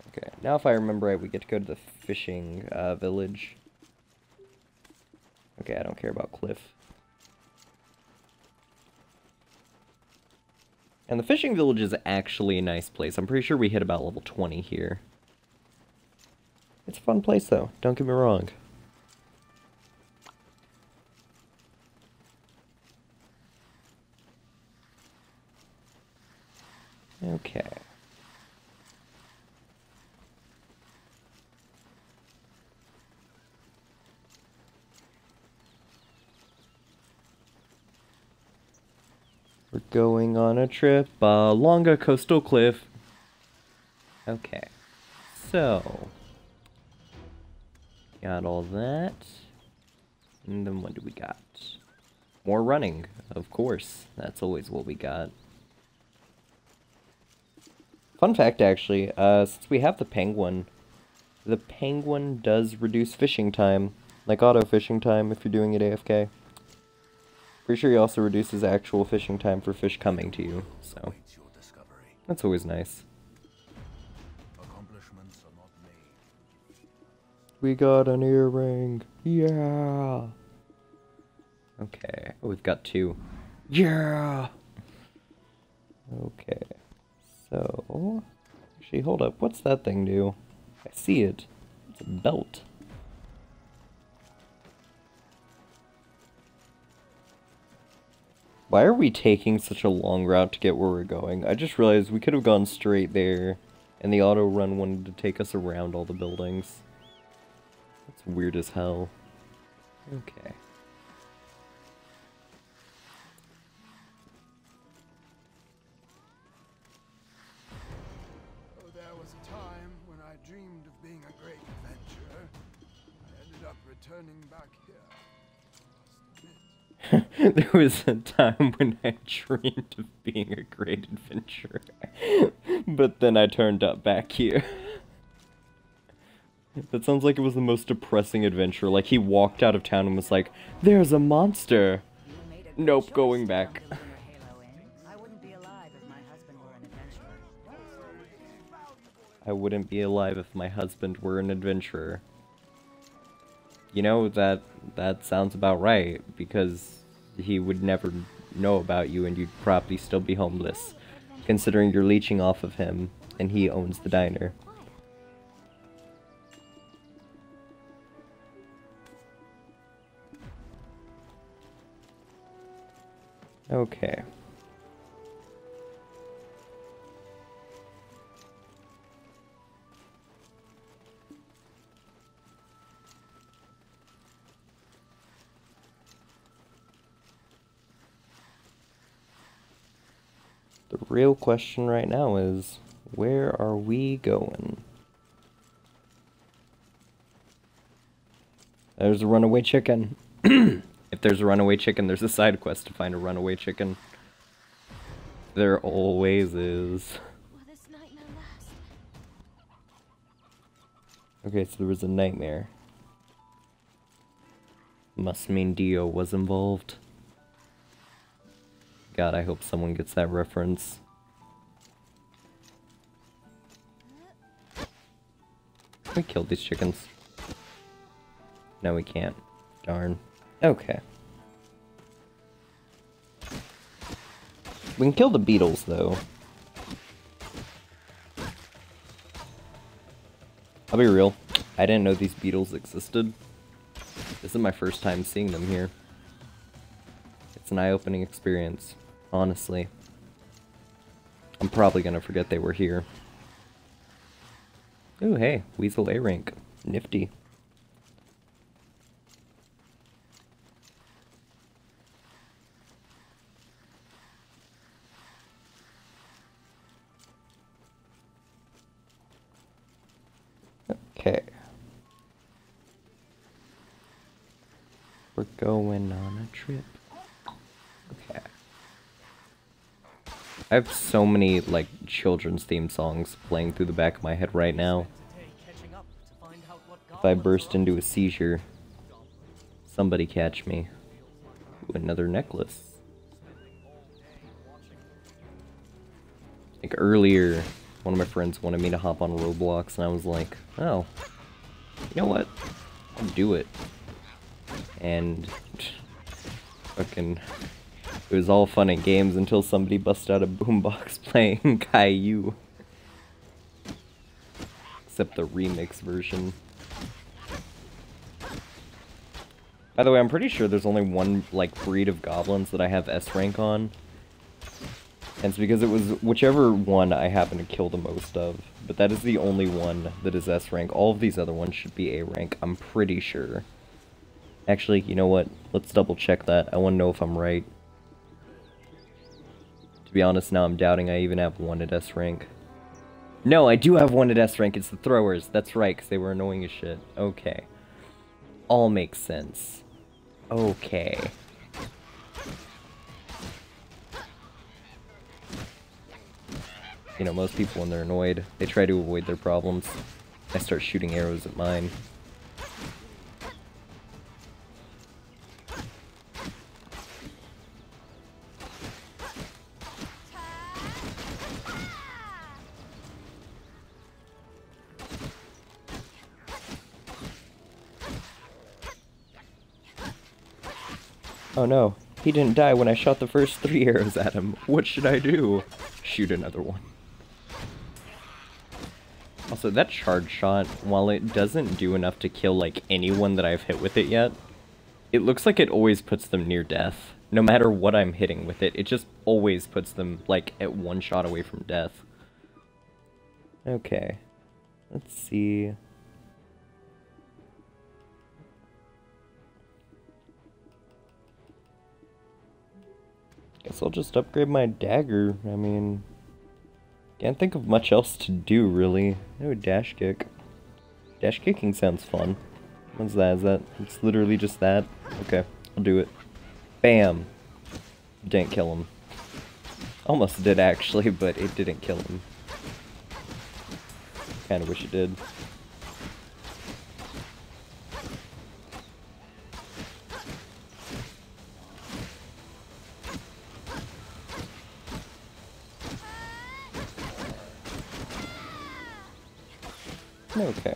Okay, now if I remember right, we get to go to the fishing village. Okay, I don't care about Cliff. And the fishing village is actually a nice place. I'm pretty sure we hit about level 20 here. It's a fun place though, don't get me wrong. Okay. We're going on a trip along a coastal cliff. Okay. So. Got all that. And then what do we got? More running, of course. That's always what we got. Fun fact, actually, since we have the penguin does reduce fishing time, like auto fishing time if you're doing it AFK. Pretty sure he also reduces actual fishing time for fish coming to you, so that's always nice. We got an earring, yeah! Okay. Oh, we've got 2. Yeah! Okay. So... Actually, hold up. What's that thing do? I see it. It's a belt. Why are we taking such a long route to get where we're going? I just realized we could have gone straight there, and the auto run wanted to take us around all the buildings. That's weird as hell. Okay. Oh, there was a time when I dreamed of being a great adventurer. I ended up returning back here. There was a time when I dreamed of being a great adventurer, but then I turned up back here. That sounds like it was the most depressing adventure. Like he walked out of town and was like, "There's a monster." Nope, going back. I wouldn't be alive if my husband were an adventurer. I wouldn't be alive if my husband were an adventurer. You know, that sounds about right, because he would never know about you and you'd probably still be homeless, considering you're leeching off of him and he owns the diner. Okay. The real question right now is, where are we going? There's a runaway chicken. If there's a runaway chicken, there's a side quest to find a runaway chicken. There always is. Will this nightmare last? Okay, so there was a nightmare. Must mean Dio was involved. God, I hope someone gets that reference. Can we kill these chickens? No, we can't. Darn. Okay. We can kill the beetles, though. I'll be real. I didn't know these beetles existed. This is my first time seeing them here. It's an eye-opening experience, honestly. I'm probably gonna forget they were here. Ooh, hey, Weasel A rank. Nifty. Okay. We're going on a trip. Okay. I have so many, like, children's theme songs playing through the back of my head right now. If I burst into a seizure, somebody catch me. Ooh, another necklace. Like, earlier, one of my friends wanted me to hop on Roblox, and I was like, oh, you know what? I'll do it. And fucking, it was all fun and games until somebody busted out a boombox playing Caillou. Except the remix version. By the way, I'm pretty sure there's only one, like, breed of goblins that I have S rank on. And it's because it was whichever one I happen to kill the most of. But that is the only one that is S rank. All of these other ones should be A rank, I'm pretty sure. Actually, you know what? Let's double check that. I want to know if I'm right. To be honest, now I'm doubting I even have one at S rank. No, I do have one at S rank. It's the throwers. That's right, because they were annoying as shit. Okay. All makes sense. Okay. You know, most people when they're annoyed, they try to avoid their problems. I start shooting arrows at mine. Oh no, he didn't die when I shot the first 3 arrows at him. What should I do? Shoot another one. Also, that charge shot, while it doesn't do enough to kill, like, anyone that I've hit with it yet, it looks like it always puts them near death. No matter what I'm hitting with it, it just always puts them, like, at 1 shot away from death. Okay. Let's see. Guess I'll just upgrade my dagger. I mean, can't think of much else to do, really. No, dash kick. Dash kicking sounds fun. What's that? Is that? It's literally just that? Okay, I'll do it. Bam! Didn't kill him. Almost did, actually, but it didn't kill him. Kinda wish it did. Okay.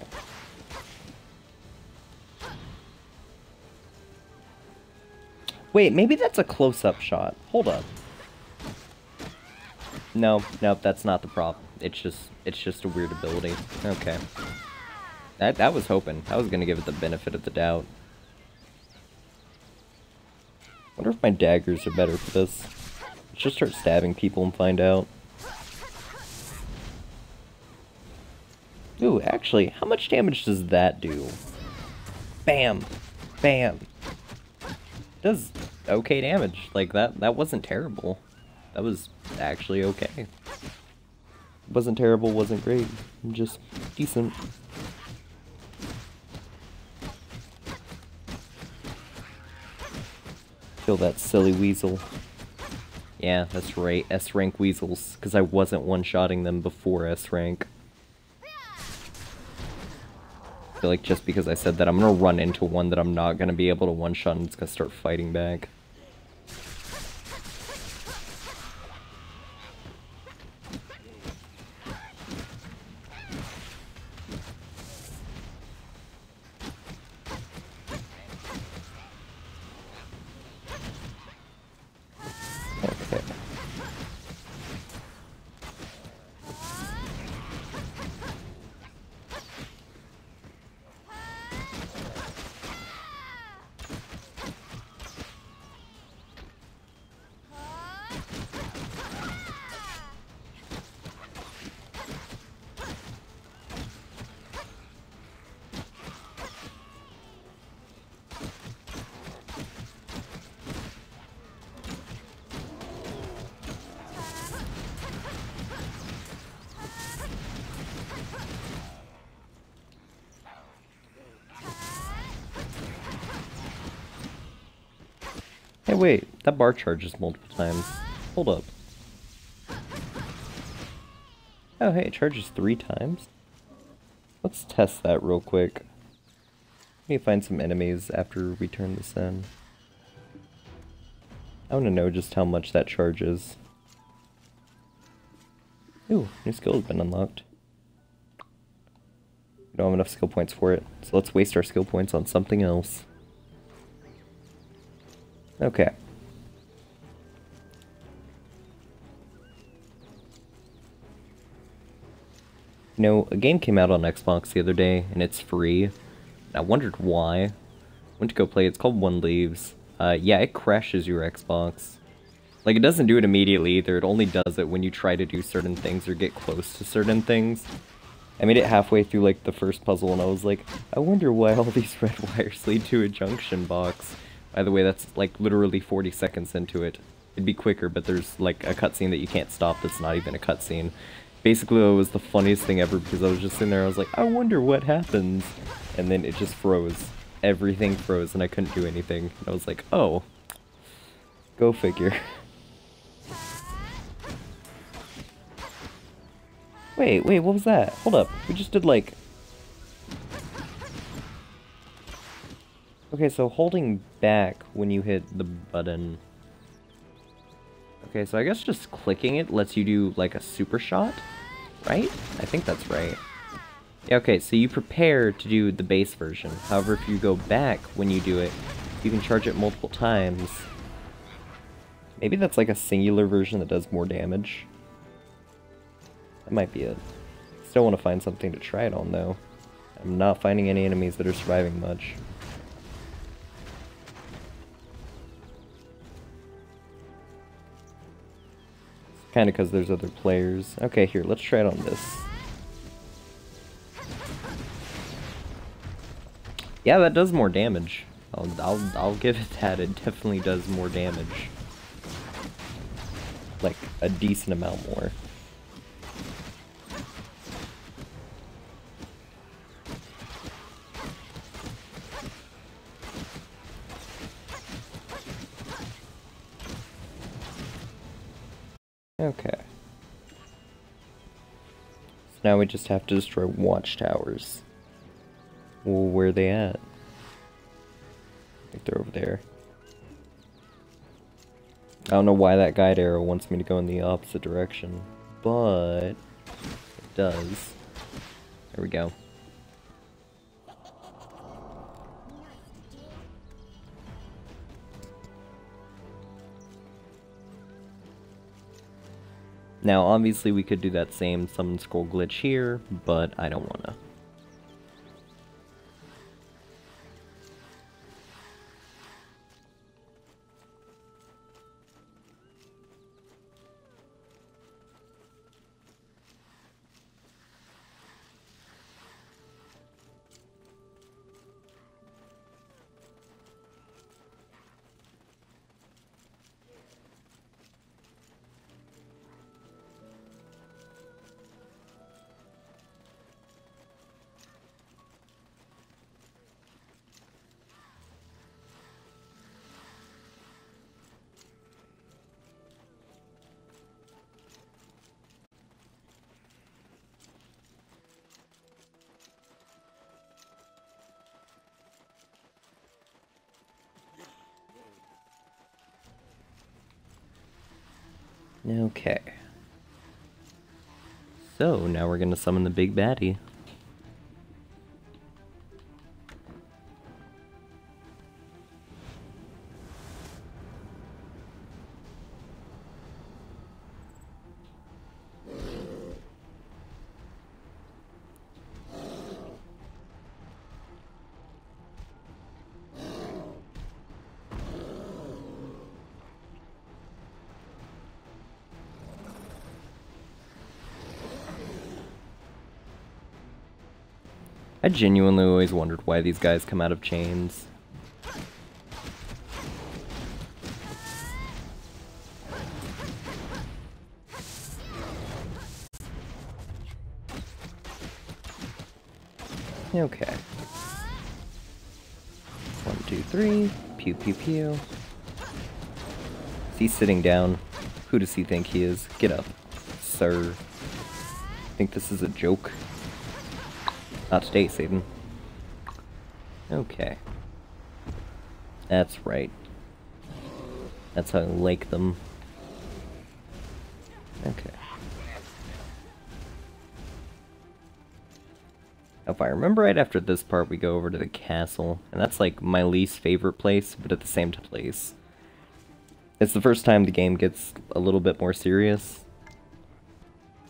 Wait, maybe that's a close-up shot. Hold up. No, that's not the problem. It's just a weird ability. Okay. I was hoping. I was gonna give it the benefit of the doubt. Wonder if my daggers are better for this. Let's just start stabbing people and find out. Ooh, actually, how much damage does that do? Bam! Bam! Does okay damage. Like, that wasn't terrible. That was actually okay. Wasn't terrible, wasn't great. Just decent. Kill that silly weasel. Yeah, that's right, S-rank weasels, because I wasn't one-shotting them before S-rank. I feel like just because I said that, I'm gonna run into one that I'm not gonna be able to one-shot and it's gonna start fighting back. Okay. Hey, wait, that bar charges multiple times. Hold up. Oh, hey, it charges 3 times? Let's test that real quick. Let me find some enemies after we turn this in. I want to know just how much that charges. Ooh, new skill has been unlocked. We don't have enough skill points for it, so let's waste our skill points on something else. Okay. You know, a game came out on Xbox the other day, and it's free. I wondered why. Went to go play it. It's called One Leaves. Yeah, it crashes your Xbox. Like, it doesn't do it immediately either. It only does it when you try to do certain things or get close to certain things. I made it halfway through, like, the first puzzle, and I was like, I wonder why all these red wires lead to a junction box. By the way, that's, like, literally 40 seconds into it. It'd be quicker, but there's, like, a cutscene that you can't stop that's not even a cutscene. Basically, it was the funniest thing ever, because I was just sitting there, I was like, I wonder what happens. And then it just froze. Everything froze, and I couldn't do anything. And I was like, oh. Go figure. Wait, what was that? Hold up, we just did, like... Okay, so holding back when you hit the button. Okay, so I guess just clicking it lets you do, like, a super shot, right? I think that's right. Yeah, okay, so you prepare to do the base version. However, if you go back when you do it, you can charge it multiple times, Maybe that's like a singular version that does more damage. That might be it. Still want to find something to try it on though. I'm not finding any enemies that are surviving much. It's kind of because there's other players. Okay, here, let's try it on this. Yeah, that does more damage. I'll give it that. It definitely does more damage. Like a decent amount more. Okay. So now we just have to destroy watchtowers. Well, where are they at? I think they're over there. I don't know why that guide arrow wants me to go in the opposite direction, but it does. There we go. Now, obviously we could do that same summon scroll glitch here, but I don't wanna. Okay. So, now we're gonna summon the big baddie. I genuinely always wondered why these guys come out of chains. Okay. 1, 2, 3. Pew, pew, pew. Is he sitting down? Who does he think he is? Get up, sir. Think this is a joke? Not today, Satan. Okay. That's right. That's how I like them. Okay. If I remember right, after this part we go over to the castle, and that's like my least favorite place, but at the same place. It's the first time the game gets a little bit more serious.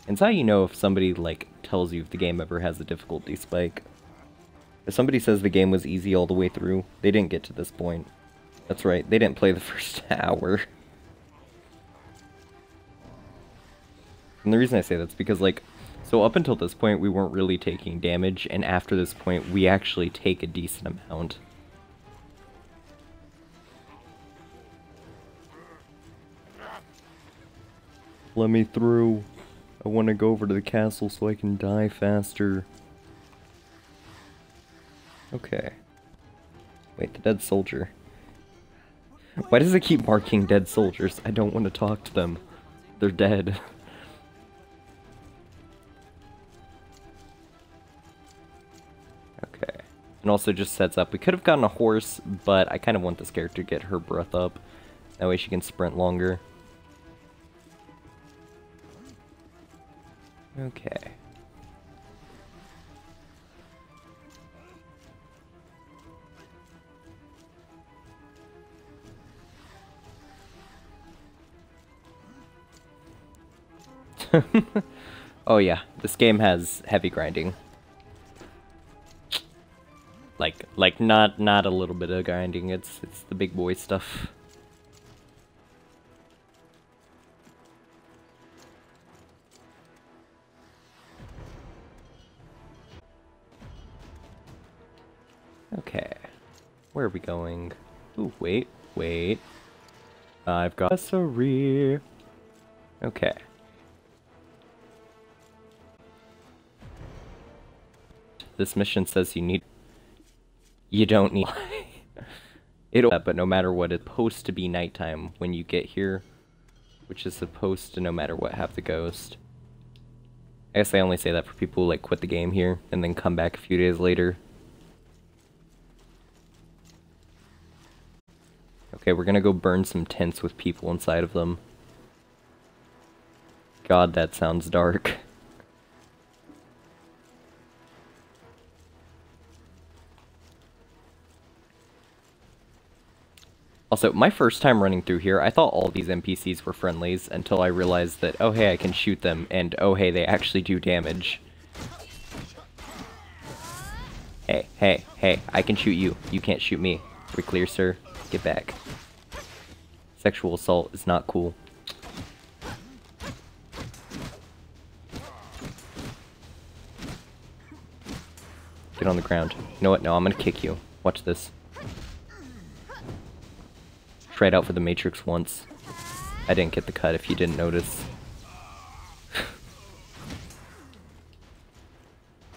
It's how you know if somebody, like, tells you if the game ever has a difficulty spike. If somebody says the game was easy all the way through, they didn't get to this point. That's right, they didn't play the first hour. And the reason I say that's because, like, so up until this point we weren't really taking damage, and after this point we actually take a decent amount. Let me through. I want to go over to the castle so I can die faster. Okay. Wait, the dead soldier. Why does it keep marking dead soldiers? I don't want to talk to them. They're dead. Okay. And also just sets up. We could have gotten a horse, but I kind of want this character to get her breath up. That way she can sprint longer. Okay. Oh yeah, this game has heavy grinding. Like not a little bit of grinding, it's the big boy stuff. Okay. Where are we going? Ooh, wait. I've got a rear. Okay. This mission says you don't need but no matter what, it's supposed to be nighttime when you get here, which is supposed to, no matter what, have the ghost. I guess I only say that for people who like quit the game here and then come back a few days later. Okay, we're gonna go burn some tents with people inside of them. God, that sounds dark. Also, my first time running through here, I thought all these NPCs were friendlies until I realized that, oh hey, I can shoot them, and oh hey, they actually do damage. Hey, I can shoot you. You can't shoot me. We're clear, sir. Get back. Sexual assault is not cool. Get on the ground. You know what? No, I'm gonna kick you. Watch this. Tried out for the Matrix once. I didn't get the cut if you didn't notice.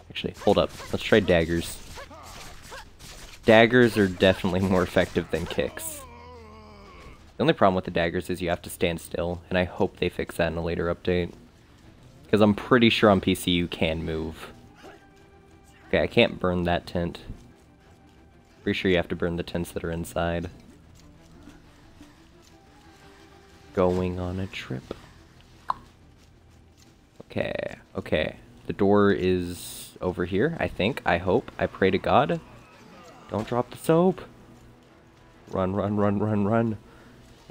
Actually, hold up. Let's try daggers. Daggers are definitely more effective than kicks. The only problem with the daggers is you have to stand still, and I hope they fix that in a later update. Because I'm pretty sure on PC you can move. Okay, I can't burn that tent. Pretty sure you have to burn the tents that are inside. Going on a trip. Okay. The door is over here, I think. I hope. I pray to God. Don't drop the soap. Run.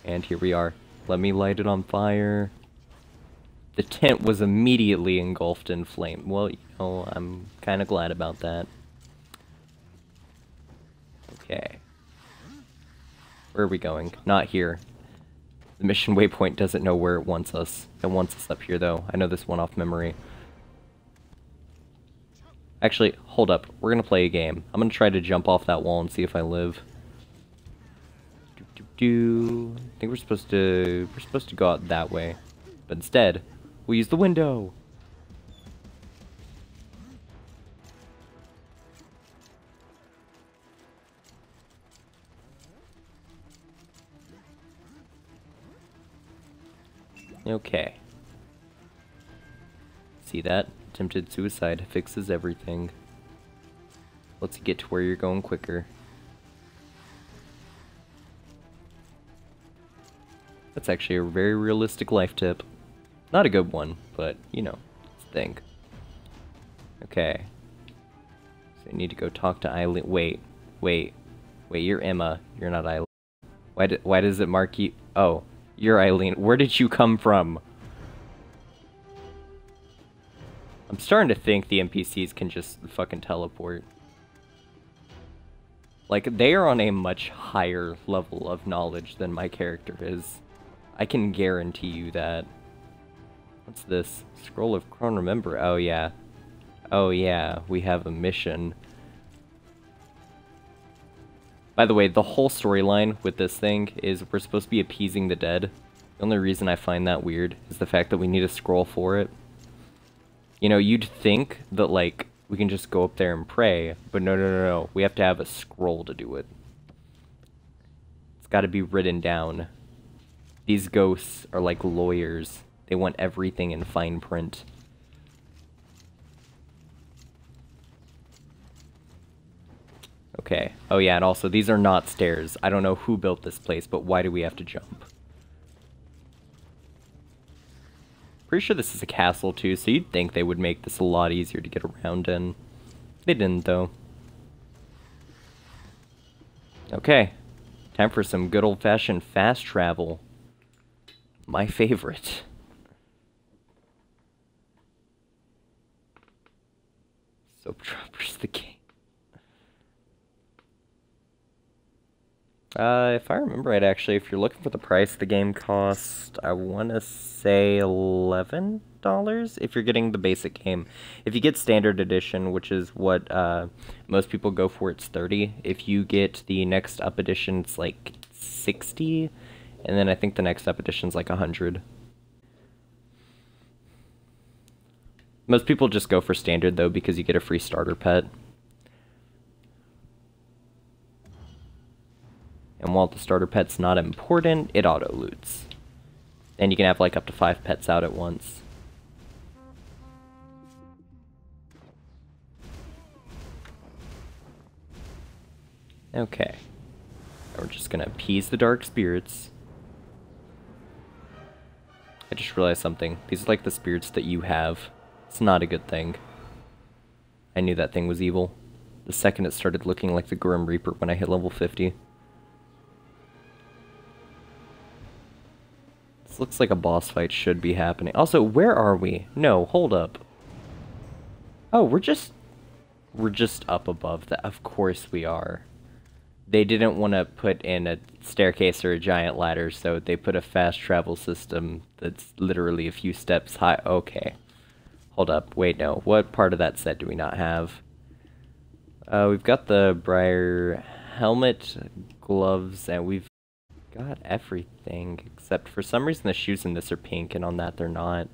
And here we are. Let me light it on fire. The tent was immediately engulfed in flame. Well, you know, I'm kind of glad about that. Okay. Where are we going? Not here. The mission waypoint doesn't know where it wants us. It wants us up here, though. I know this one off memory. Actually, hold up. We're gonna play a game. I'm gonna try to jump off that wall and see if I live. I think we're supposed to go out that way. But instead, we'll use the window. Okay. See that? Attempted suicide fixes everything. Let's get to where you're going quicker. That's actually a very realistic life tip. Not a good one, but, you know, it's a thing. Okay. So I need to go talk to Eileen. Wait, you're Emma. You're not Eileen. Why does it mark you? Oh, you're Eileen. Where did you come from? I'm starting to think the NPCs can just fucking teleport. Like, they are on a much higher level of knowledge than my character is. I can guarantee you that. What's this? Scroll of Chron Remember. Oh yeah. Oh yeah, we have a mission. By the way, the whole storyline with this thing is we're supposed to be appeasing the dead. The only reason I find that weird is the fact that we need a scroll for it. You know, you'd think that, like, we can just go up there and pray, but no. We have to have a scroll to do it. It's gotta be written down. These ghosts are like lawyers. They want everything in fine print. Okay. Oh yeah, and also, these are not stairs. I don't know who built this place, but why do we have to jump? Pretty sure this is a castle too, so you'd think they would make this a lot easier to get around in. They didn't, though. Okay. Time for some good old-fashioned fast travel. My favorite. If I remember right, actually, if you're looking for the price, the game cost, I want to say $11 if you're getting the basic game. If you get standard edition, which is what most people go for, it's $30. If you get the next up edition, it's like $60, and then I think the next up edition's like $100. Most people just go for standard though because you get a free starter pet. And while the starter pet's not important, it auto-loots. And you can have like up to 5 pets out at once. Okay. Now we're just gonna appease the dark spirits. I just realized something. These are like the spirits that you have. It's not a good thing. I knew that thing was evil. The second it started looking like the Grim Reaper when I hit level 50. This looks like a boss fight should be happening. Also, where are we? No, hold up. Oh, we're just up above that. Of course we are. They didn't want to put in a staircase or a giant ladder, so they put a fast travel system that's literally a few steps high. Okay. Hold up. Wait, no. What part of that set do we not have? We've got the Briar helmet, gloves, and we've got everything, except for some reason the shoes in this are pink, and on that they're not.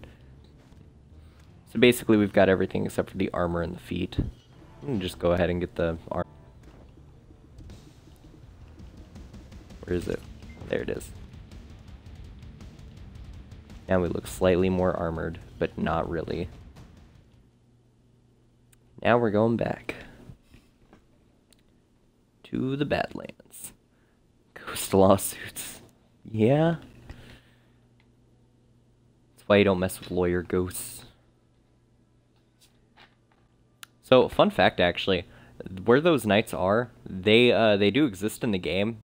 So basically we've got everything except for the armor and the feet. I'm gonna just go ahead and get the armor. Where is it? There it is. Now we look slightly more armored, but not really. Now we're going back to the Badlands. Ghost lawsuits. Yeah. That's why you don't mess with lawyer ghosts. So, fun fact actually, where those knights are, they do exist in the game.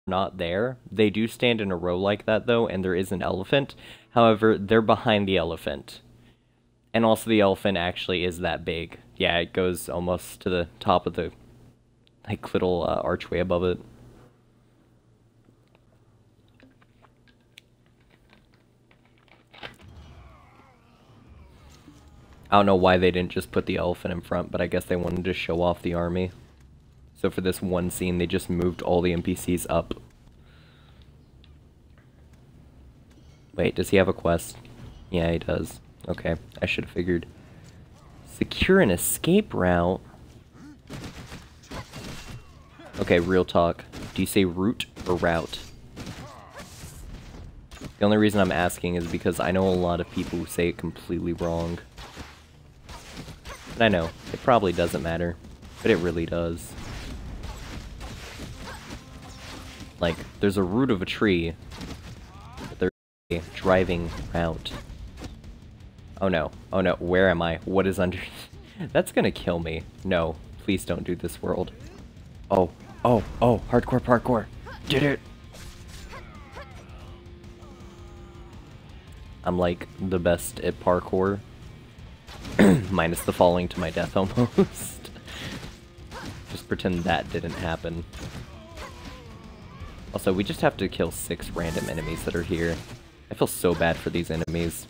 Not there. They do stand in a row like that though, and there is an elephant. However, they're behind the elephant. And also the elephant actually is that big. Yeah, it goes almost to the top of the like little archway above it. I don't know why they didn't just put the elephant in front, but I guess they wanted to show off the army. So for this one scene, they just moved all the NPCs up. Wait, does he have a quest? Yeah, he does. Okay, I should have figured. Secure an escape route? Okay, real talk. Do you say route or route? The only reason I'm asking is because I know a lot of people who say it completely wrong. And I know, it probably doesn't matter, but it really does. Like, there's a root of a tree, but there's a driving route. Oh no, where am I? What is under... That's gonna kill me. No, please don't do this world. Oh, hardcore parkour. Did it! I'm like the best at parkour. Minus the falling to my death almost. Just pretend that didn't happen. Also, we just have to kill 6 random enemies that are here. I feel so bad for these enemies.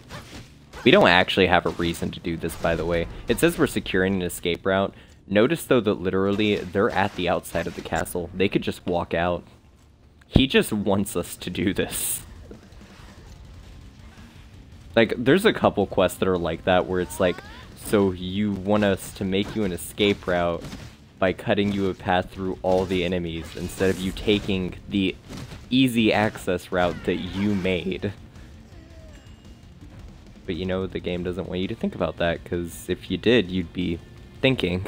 We don't actually have a reason to do this, by the way. It says we're securing an escape route. Notice, though, that literally they're at the outside of the castle. They could just walk out. He just wants us to do this. Like, there's a couple quests that are like that, where it's like, so you want us to make you an escape route by cutting you a path through all the enemies, instead of you taking the easy access route that you made. But you know, the game doesn't want you to think about that, because if you did, you'd be thinking.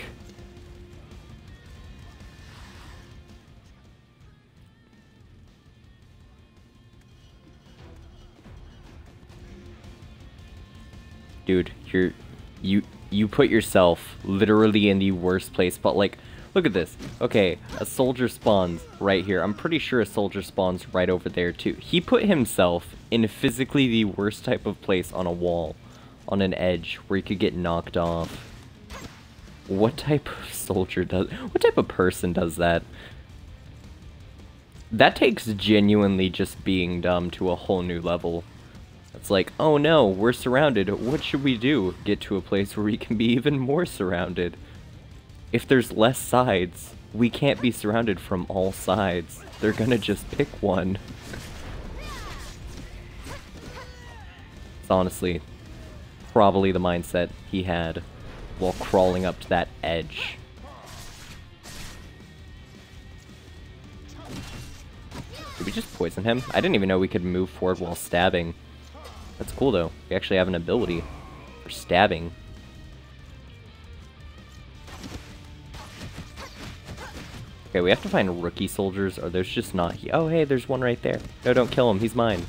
Dude, you put yourself literally in the worst place, but like, look at this. Okay, a soldier spawns right here. I'm pretty sure a soldier spawns right over there too. He put himself in physically the worst type of place on a wall, on an edge, where he could get knocked off. What type of soldier does, what type of person does that? That takes genuinely just being dumb to a whole new level. It's like, oh no, we're surrounded. What should we do? Get to a place where we can be even more surrounded. If there's less sides, we can't be surrounded from all sides. They're gonna just pick one. It's honestly probably the mindset he had while crawling up to that edge. Did we just poison him? I didn't even know we could move forward while stabbing. That's cool though. We actually have an ability for stabbing. Okay, we have to find rookie soldiers, or there's just not oh hey, there's one right there. No, don't kill him, he's mine.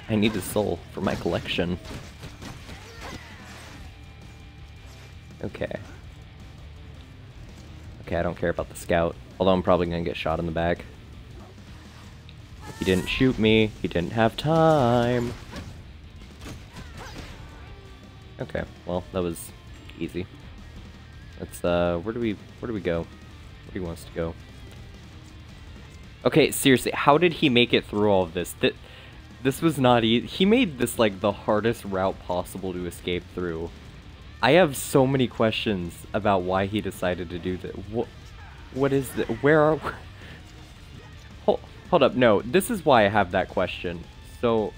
I need his soul for my collection. Okay. Okay, I don't care about the scout. Although I'm probably gonna get shot in the back. He didn't shoot me. He didn't have time. Okay, well, that was easy. Let's, where do we go? Where do he wants to go? Okay, seriously, how did he make it through all of this? This was not easy. He made this, like, the hardest route possible to escape through. I have so many questions about why he decided to do that. What is that? Where are... Hold up, no, this is why I have that question. So,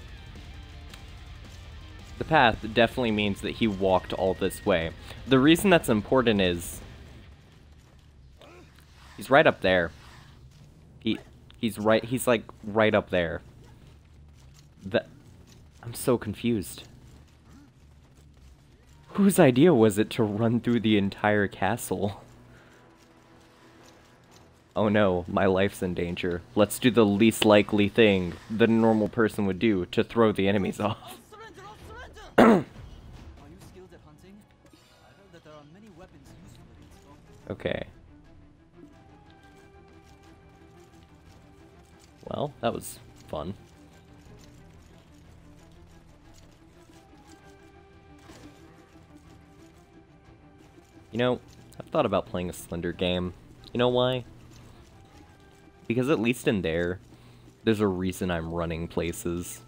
the path definitely means that he walked all this way. The reason that's important is... he's right up there. He's like, right up there. I'm so confused. Whose idea was it to run through the entire castle? Oh no, my life's in danger. Let's do the least likely thing that a normal person would do to throw the enemies off. Are you skilled at hunting? I heard that there are many weapons useful in Scope. Okay. Well, that was fun. You know, I've thought about playing a Slender game. You know why? Because at least in there's a reason I'm running places.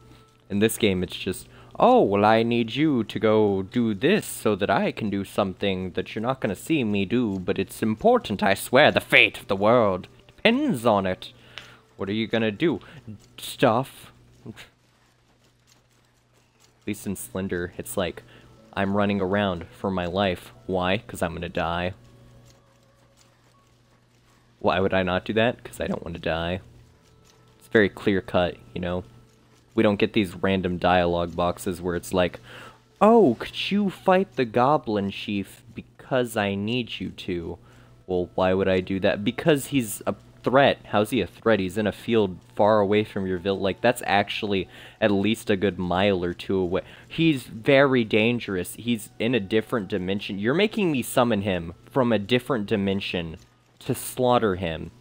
In this game, it's just, oh, well, I need you to go do this so that I can do something that you're not going to see me do, but it's important, I swear. The fate of the world depends on it. What are you going to do? Stuff. At least in Slender, it's like, I'm running around for my life. Why? Because I'm going to die. Why would I not do that? Because I don't want to die. It's very clear cut, you know? We don't get these random dialogue boxes where it's like, oh, could you fight the Goblin Chief because I need you to? Well, why would I do that? Because he's a threat. How's he a threat? He's in a field far away from your village. Like, that's actually at least a good mile or two away. He's very dangerous. He's in a different dimension. You're making me summon him from a different dimension to slaughter him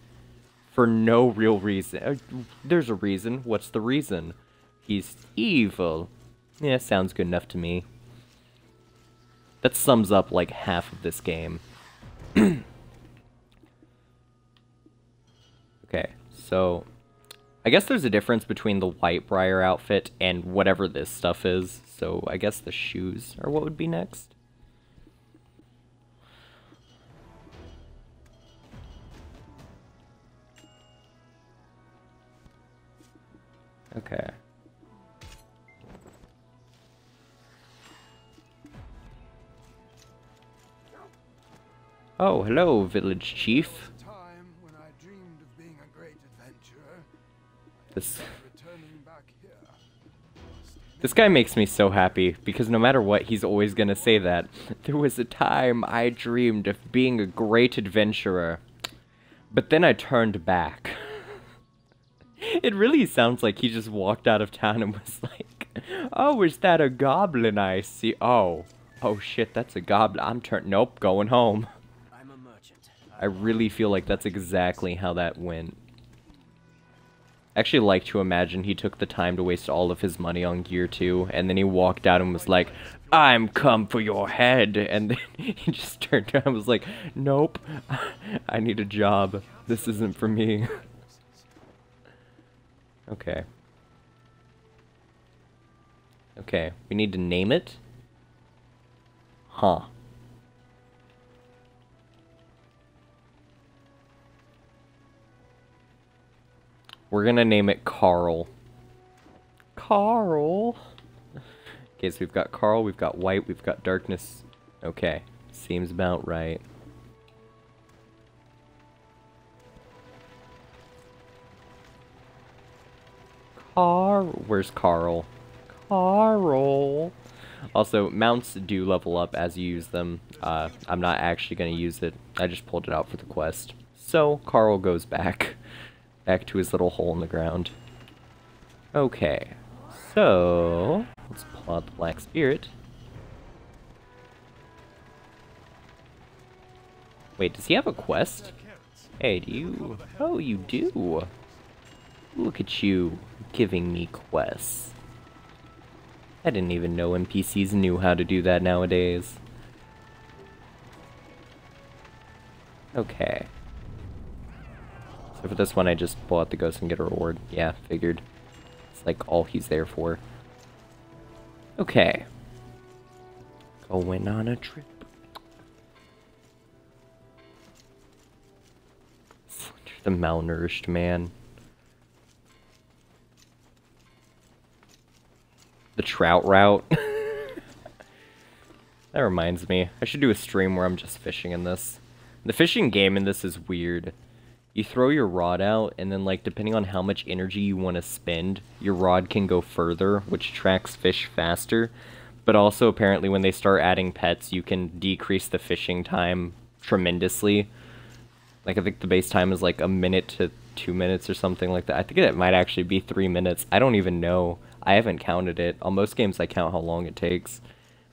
for no real reason. There's a reason. What's the reason? He's evil. Yeah, sounds good enough to me. That sums up like half of this game. Okay, so I guess there's a difference between the Whitebriar outfit and whatever this stuff is. So I guess the shoes are what would be next. Okay. Oh, hello, village chief. Time when I dreamed of being a great adventurer. This Returning back here. this guy makes me so happy because no matter what, he's always gonna say that. There was a time I dreamed of being a great adventurer, but then I turned back. It really sounds like he just walked out of town and was like, oh, is that a goblin I see? Oh shit, that's a goblin. Nope, going home. I'm a merchant. I really feel like that's exactly how that went. I actually like to imagine he took the time to waste all of his money on gear too, and then he walked out and was like, I'm come for your head, and then he just turned around and was like, nope, I need a job. This isn't for me. Okay. Okay, we need to name it? Huh. We're gonna name it Carl. Carl! Okay, so we've got Carl, we've got White, we've got Darkness. Okay, seems about right. Where's Carl? Carl! Also, mounts do level up as you use them. I'm not actually going to use it. I just pulled it out for the quest. So, Carl goes back. Back to his little hole in the ground. Okay. So, let's pull out the Black Spirit. Wait, does he have a quest? Hey, do you... Oh, you do! Look at you, giving me quests. I didn't even know NPCs knew how to do that nowadays. Okay. So for this one, I just pull out the ghost and get a reward. Yeah, figured. It's like all he's there for. Okay. Going on a trip. Slender the malnourished man. The trout route. That reminds me. I should do a stream where I'm just fishing in this. The fishing game in this is weird. You throw your rod out, and then, like, depending on how much energy you want to spend, your rod can go further, which attracts fish faster. But also, apparently, when they start adding pets, you can decrease the fishing time tremendously. Like, I think the base time is, like, 1 minute to 2 minutes or something like that. I think it might actually be 3 minutes. I don't even know. I haven't counted it. On most games, I count how long it takes.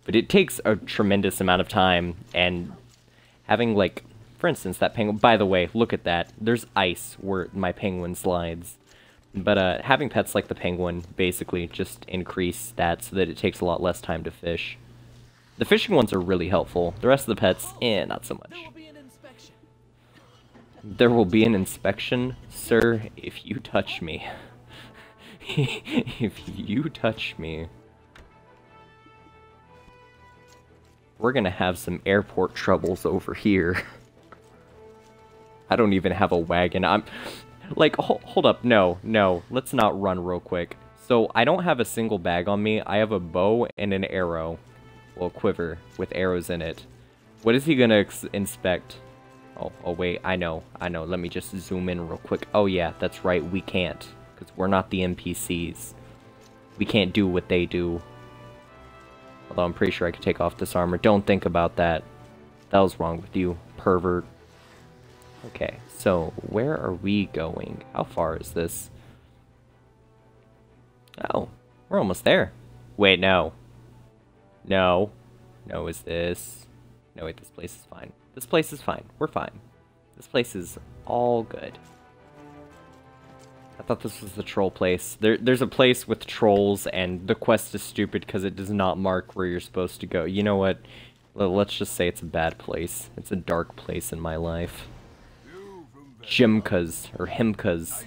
But it takes a tremendous amount of time, and having, like, for instance, that penguin... By the way, look at that. There's ice where my penguin slides. But having pets like the penguin basically just increase that so that it takes a lot less time to fish. The fishing ones are really helpful. The rest of the pets, not so much. There will be an inspection. There will be an inspection? Sir, if you touch me... if you touch me... We're gonna have some airport troubles over here. I don't even have a wagon. I'm... Like, hold up. No. Let's not run real quick. So, I don't have a single bag on me. I have a bow and an arrow. Well, a quiver with arrows in it. What is he gonna inspect? Oh, wait. I know. Let me just zoom in real quick. Oh, yeah. That's right. We can't. Because we're not the NPCs. We can't do what they do. Although I'm pretty sure I could take off this armor. Don't think about that. That was wrong with you, pervert. Okay, so where are we going? How far is this? Oh, we're almost there. Wait, no. No, is this? No, wait, this place is fine. This place is fine. We're fine. This place is all good. I thought this was the troll place. There's a place with trolls, and the quest is stupid because it does not mark where you're supposed to go. You know what? Let's just say it's a bad place. It's a dark place in my life. Jimkas, or Himkas.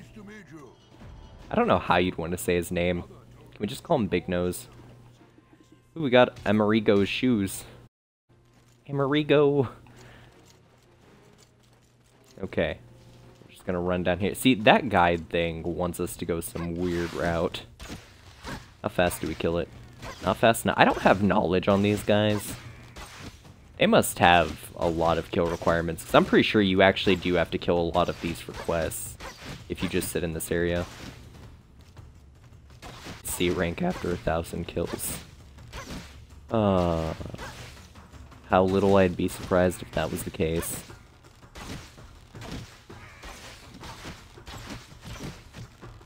I don't know how you'd want to say his name. Can we just call him Big Nose? Ooh, we got Amerigo's shoes. Amerigo! Okay. We're just gonna run down here. See, that guide thing wants us to go some weird route. How fast do we kill it? Not fast enough. I don't have knowledge on these guys. They must have a lot of kill requirements, because I'm pretty sure you actually do have to kill a lot of these for quests, if you just sit in this area. C rank after 1,000 kills. How little I'd be surprised if that was the case.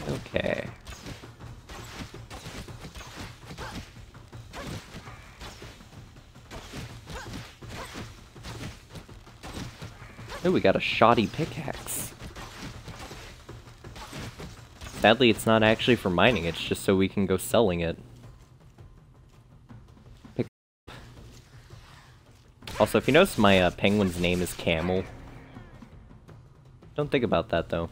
Okay. Oh, we got a shoddy pickaxe. Sadly, it's not actually for mining, it's just so we can go selling it. Pick up. Also, if you notice, my penguin's name is Camel. Don't think about that, though.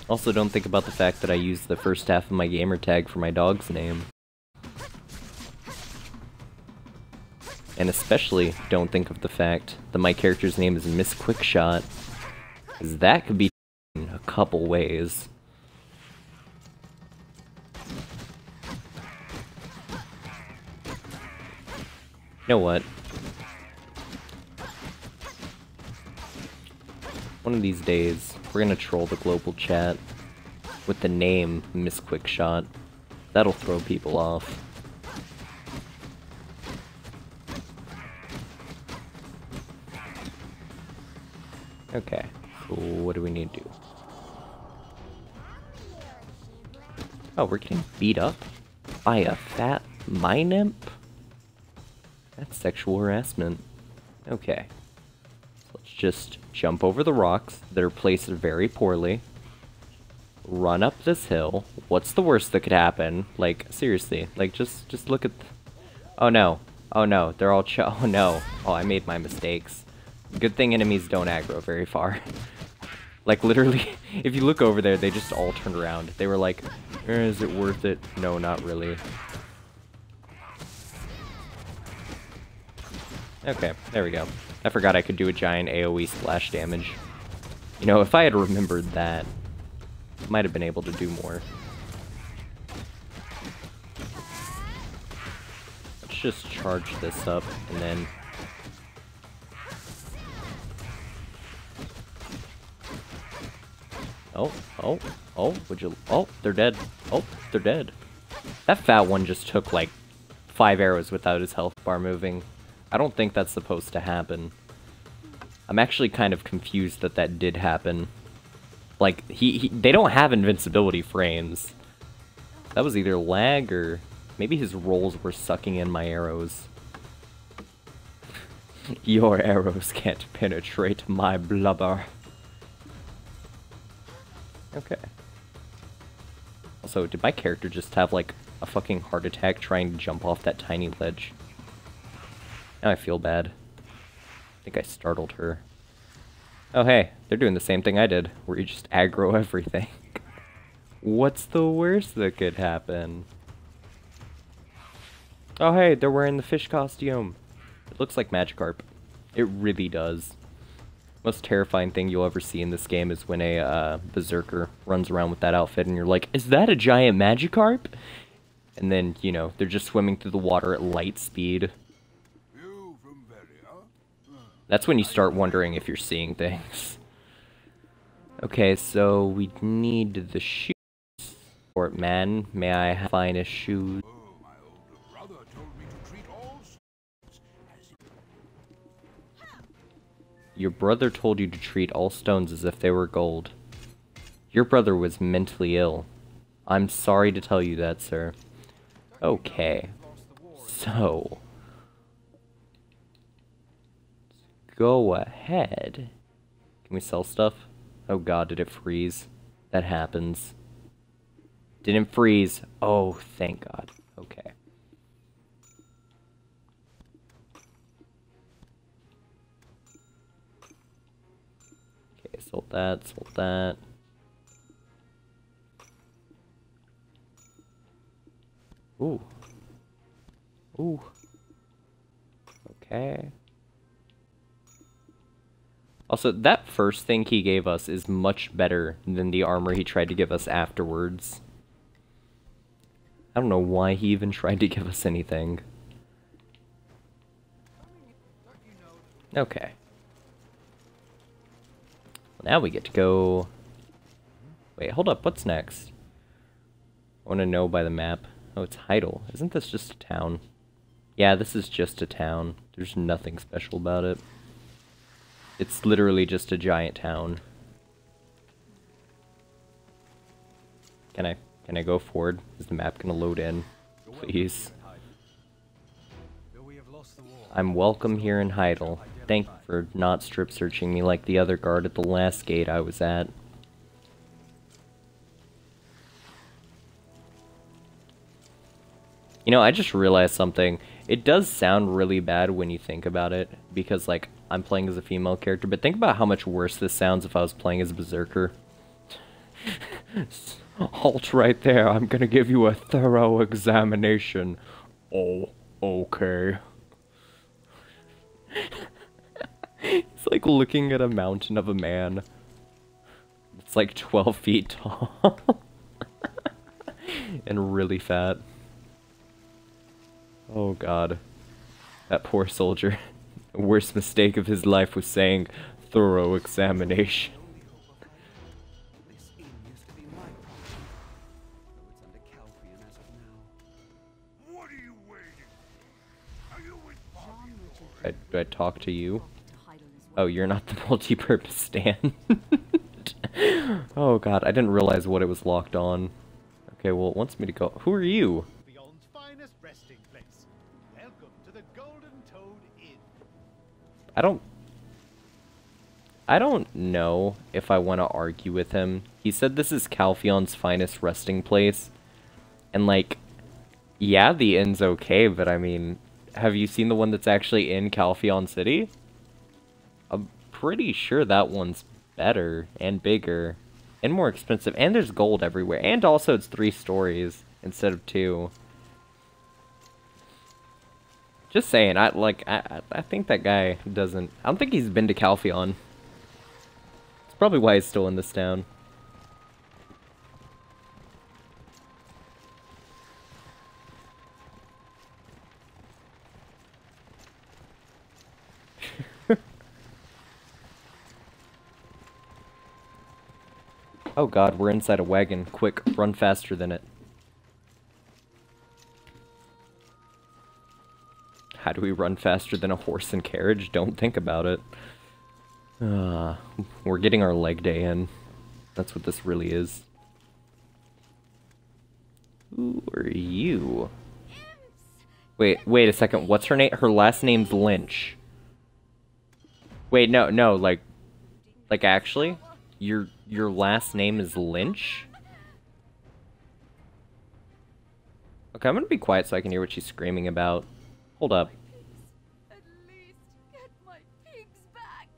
Also, don't think about the fact that I used the first half of my gamer tag for my dog's name. And especially, don't think of the fact that my character's name is Miss Quickshot, because that could be in a couple ways. You know what? One of these days, we're gonna troll the global chat with the name Miss Quickshot. That'll throw people off. Okay, so what do we need to do? Oh, we're getting beat up by a fat mine imp? That's sexual harassment. Okay. So let's just jump over the rocks that are placed very poorly. Run up this hill. What's the worst that could happen? Like, seriously. Like, just look at... Oh no. Oh no. They're all oh no. Oh, I made my mistakes. Good thing enemies don't aggro very far. Like, literally, if you look over there, they just all turned around. They were like, is it worth it? No, not really. Okay, there we go. I forgot I could do a giant AoE splash damage. You know, if I had remembered that, I might have been able to do more. Let's just charge this up, and then... Oh, would you... Oh, they're dead. Oh, they're dead. That fat one just took, like, 5 arrows without his health bar moving. I don't think that's supposed to happen. I'm actually kind of confused that that did happen. Like, they don't have invincibility frames. That was either lag or... Maybe his rolls were sucking in my arrows. Your arrows can't penetrate my blubber. Okay. Also, did my character just have, like, a fucking heart attack trying to jump off that tiny ledge? Now I feel bad. I think I startled her. Oh hey, they're doing the same thing I did, where you just aggro everything. What's the worst that could happen? Oh hey, they're wearing the fish costume. It looks like Magikarp. It really does. Most terrifying thing you'll ever see in this game is when a Berserker runs around with that outfit and you're like, is that a giant Magikarp? And then, you know, they're just swimming through the water at light speed. That's when you start wondering if you're seeing things. Okay, so we need the shoes. Fort man, may I find a shoe? Your brother told you to treat all stones as if they were gold. Your brother was mentally ill. I'm sorry to tell you that, sir. Okay. So... go ahead. Can we sell stuff? Oh god, did it freeze? That happens. Didn't freeze. Oh, thank god. Okay. Okay, sold that, sold that. Ooh. Ooh. Okay. Also, that first thing he gave us is much better than the armor he tried to give us afterwards. I don't know why he even tried to give us anything. Okay. Well, now we get to go... Wait, hold up, what's next? I want to know by the map. Oh, it's Heidel. Isn't this just a town? Yeah, this is just a town. There's nothing special about it. It's literally just a giant town. Can I go forward? Is the map gonna load in? Please. I'm welcome here in Heidel. Thank you for not strip searching me like the other guard at the last gate I was at. You know, I just realized something. It does sound really bad when you think about it, because, like, I'm playing as a female character, but think about how much worse this sounds if I was playing as a Berserker. Halt right there. I'm gonna give you a thorough examination. Oh, okay. It's like looking at a mountain of a man. It's like 12 feet tall. And really fat. Oh god. That poor soldier. The worst mistake of his life was saying thorough examination. This inn used to be my property, though it's under Calpheon as of now. What are you waiting for? Are you with Bobby? Do I talk to you? To Heidel as well. Oh, you're not the multi-purpose stand. Oh god, I didn't realize what it was locked on. Okay, well, it wants me to go. Who are you? Beyond's finest resting place. Welcome to the Golden Toad Inn. I don't know if I want to argue with him. He said this is Calpheon's finest resting place. And like, yeah, the inn's okay, but I mean, have you seen the one that's actually in Calpheon City? I'm pretty sure that one's better and bigger and more expensive, and there's gold everywhere, and also it's 3 stories instead of 2. Just saying, I think that guy doesn't. I don't think he's been to Calpheon. It's probably why he's still in this town. Oh god, we're inside a wagon. Quick, run faster than it. How do we run faster than a horse and carriage? Don't think about it. We're getting our leg day in. That's what this really is. Who are you? Wait a second. What's her name? Her last name's Lynch. Wait, no, like actually? Your last name is Lynch? Okay, I'm gonna be quiet so I can hear what she's screaming about. Hold up. At least get my pigs back.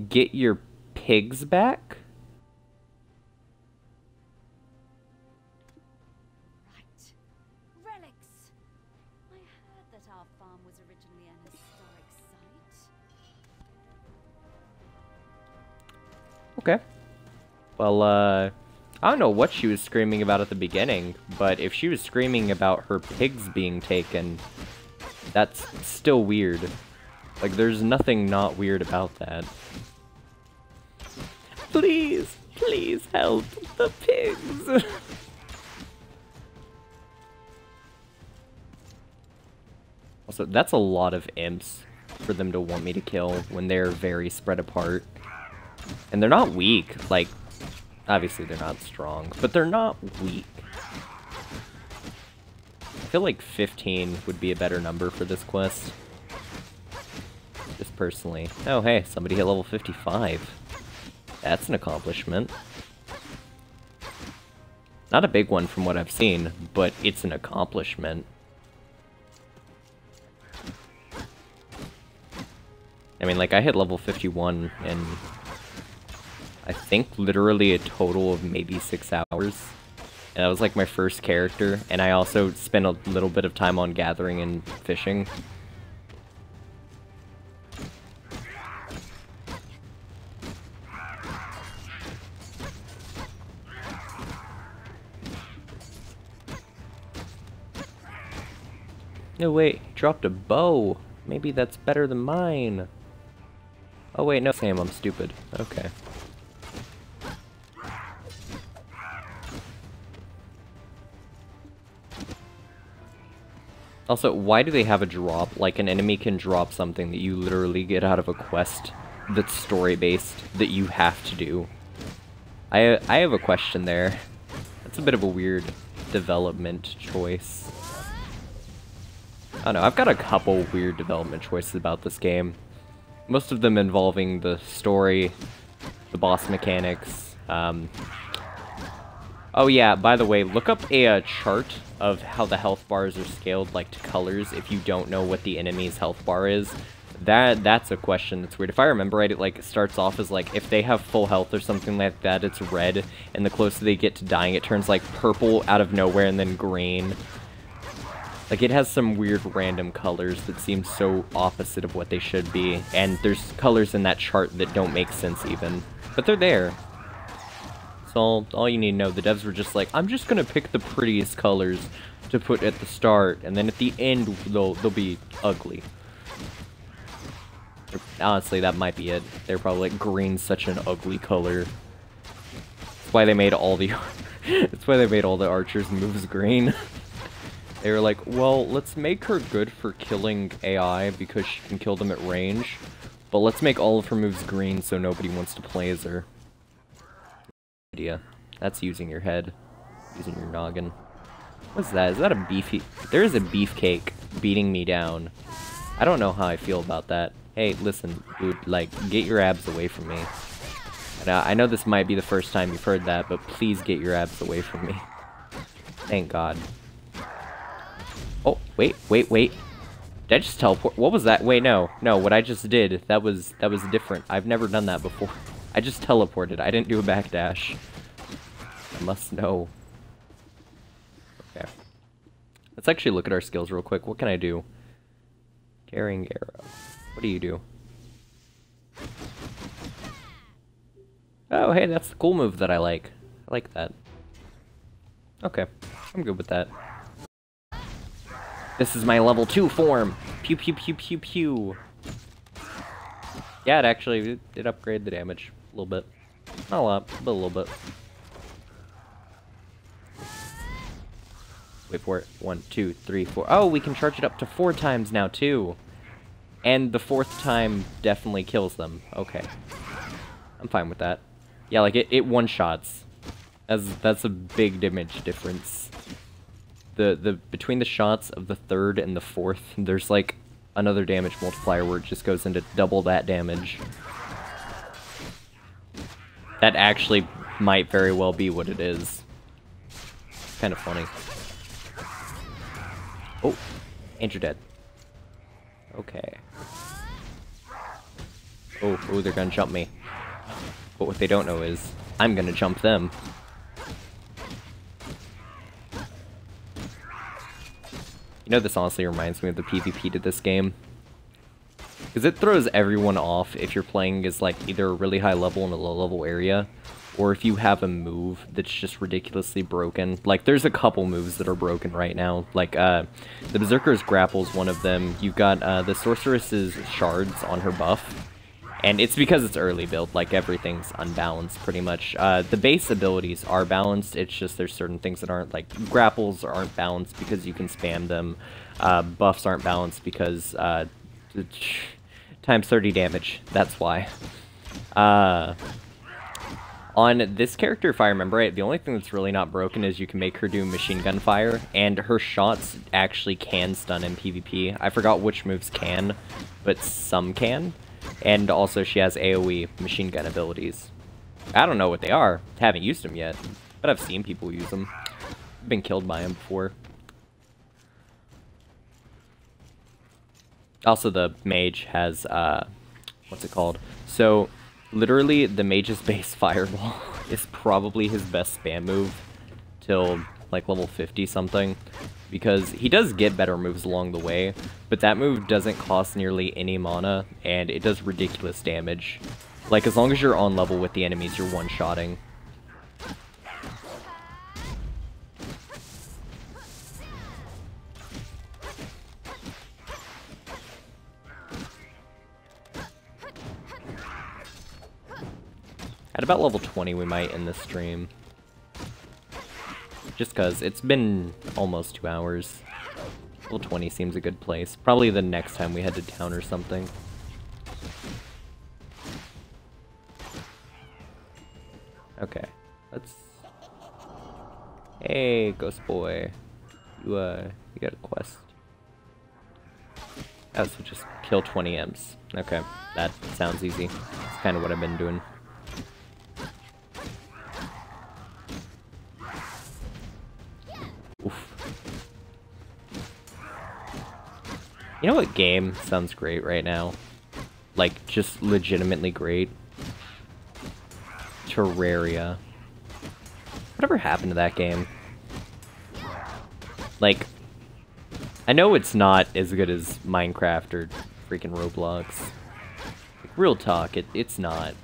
Get your pigs back? Right. Relics. I heard that our farm was originally an historic site. Okay. Well, I don't know what she was screaming about at the beginning, but if she was screaming about her pigs being taken, that's still weird. Like, there's nothing not weird about that. Please, please help the pigs. Also, that's a lot of imps for them to want me to kill when they're very spread apart. And they're not weak, like, obviously they're not strong, but they're not weak. I feel like 15 would be a better number for this quest. Just personally. Oh hey, somebody hit level 55. That's an accomplishment. Not a big one from what I've seen, but it's an accomplishment. I mean, like, I hit level 51 in, I think, literally a total of maybe 6 hours. And that was, like, my first character, and I also spent a little bit of time on gathering and fishing. No, wait, he dropped a bow. Maybe that's better than mine. Oh wait, no, Sam, I'm stupid. Okay. Also, why do they have a drop? Like, an enemy can drop something that you literally get out of a quest that's story-based that you have to do. I have a question there. That's a bit of a weird development choice. I don't know, I've got a couple weird development choices about this game. Most of them involving the story, the boss mechanics. Oh yeah, by the way, look up a chart of how the health bars are scaled, like, to colors if you don't know what the enemy's health bar is. That's a question that's weird. If I remember right, it like starts off as like if they have full health or something like that, it's red, and the closer they get to dying, it turns like purple out of nowhere and then green. Like it has some weird random colors that seem so opposite of what they should be, and there's colors in that chart that don't make sense even, but they're there. So all you need to know. The devs were just like, I'm just gonna pick the prettiest colors to put at the start, and then at the end they'll be ugly. Honestly, that might be it. They're probably like, green's such an ugly color. That's why they made all the that's why they made all the archers moves green. They were like, well, let's make her good for killing AI because she can kill them at range, but let's make all of her moves green so nobody wants to play as her. Idea. That's using your head, using your noggin. What's that? Is that a beefy? There is a beefcake beating me down. I don't know how I feel about that. Hey, listen, dude, like, get your abs away from me. And, I know this might be the first time you've heard that, but please get your abs away from me. Thank God. Oh, wait. Did I just teleport? What was that? Wait, no, what I just did, that was different. I've never done that before. I just teleported. I didn't do a backdash. I must know. Okay. Let's actually look at our skills real quick. What can I do? Carrying arrow. What do you do? Oh, hey, that's the cool move that I like. I like that. Okay, I'm good with that. This is my level 2 form. Pew pew pew pew pew. Yeah, it actually it upgraded the damage a little bit. Not a lot, but a little bit. Wait for it. 1, 2, 3, 4. Oh, we can charge it up to 4 times now too. And the 4th time definitely kills them. Okay. I'm fine with that. Yeah, like it one-shots. That's a big damage difference. The between the shots of the 3rd and the 4th, there's like another damage multiplier where it just goes into double that damage. That actually might very well be what it is. Kind of funny. Oh, and you're dead. Okay. Oh, they're gonna jump me. But what they don't know is, I'm gonna jump them. You know, this honestly reminds me of the PvP to this game. Because it throws everyone off if you're playing as like either a really high level in a low level area, or if you have a move that's just ridiculously broken. Like, there's a couple moves that are broken right now. Like, the Berserker's Grapple's one of them. You've got, the Sorceress's Shards on her buff. And it's because it's early build, like, everything's unbalanced, pretty much. The base abilities are balanced, it's just there's certain things that aren't. Like, Grapples aren't balanced because you can spam them. Buffs aren't balanced because, times 30 damage, that's why. On this character, if I remember right, the only thing that's really not broken is you can make her do machine gun fire, and her shots actually can stun in PvP. I forgot which moves can, but some can. And also she has AoE machine gun abilities. I don't know what they are, haven't used them yet, but I've seen people use them. I've been killed by them before. Also, the mage has, what's it called? So, literally, the mage's base fireball is probably his best spam move till, like, level 50 something. Because he does get better moves along the way, but that move doesn't cost nearly any mana, and it does ridiculous damage. Like, as long as you're on level with the enemies, you're one-shotting. At about level 20 we might end this stream. Just cause it's been almost 2 hours. Level 20 seems a good place. Probably the next time we head to town or something. Okay, let's... Hey, Ghost Boy. You got a quest. Oh, so just kill 20 M's. Okay, that sounds easy. That's kind of what I've been doing. Oof. You know what game sounds great right now? Like, just legitimately great. Terraria. Whatever happened to that game? Like, I know it's not as good as Minecraft or freaking Roblox. Like, real talk, it's not.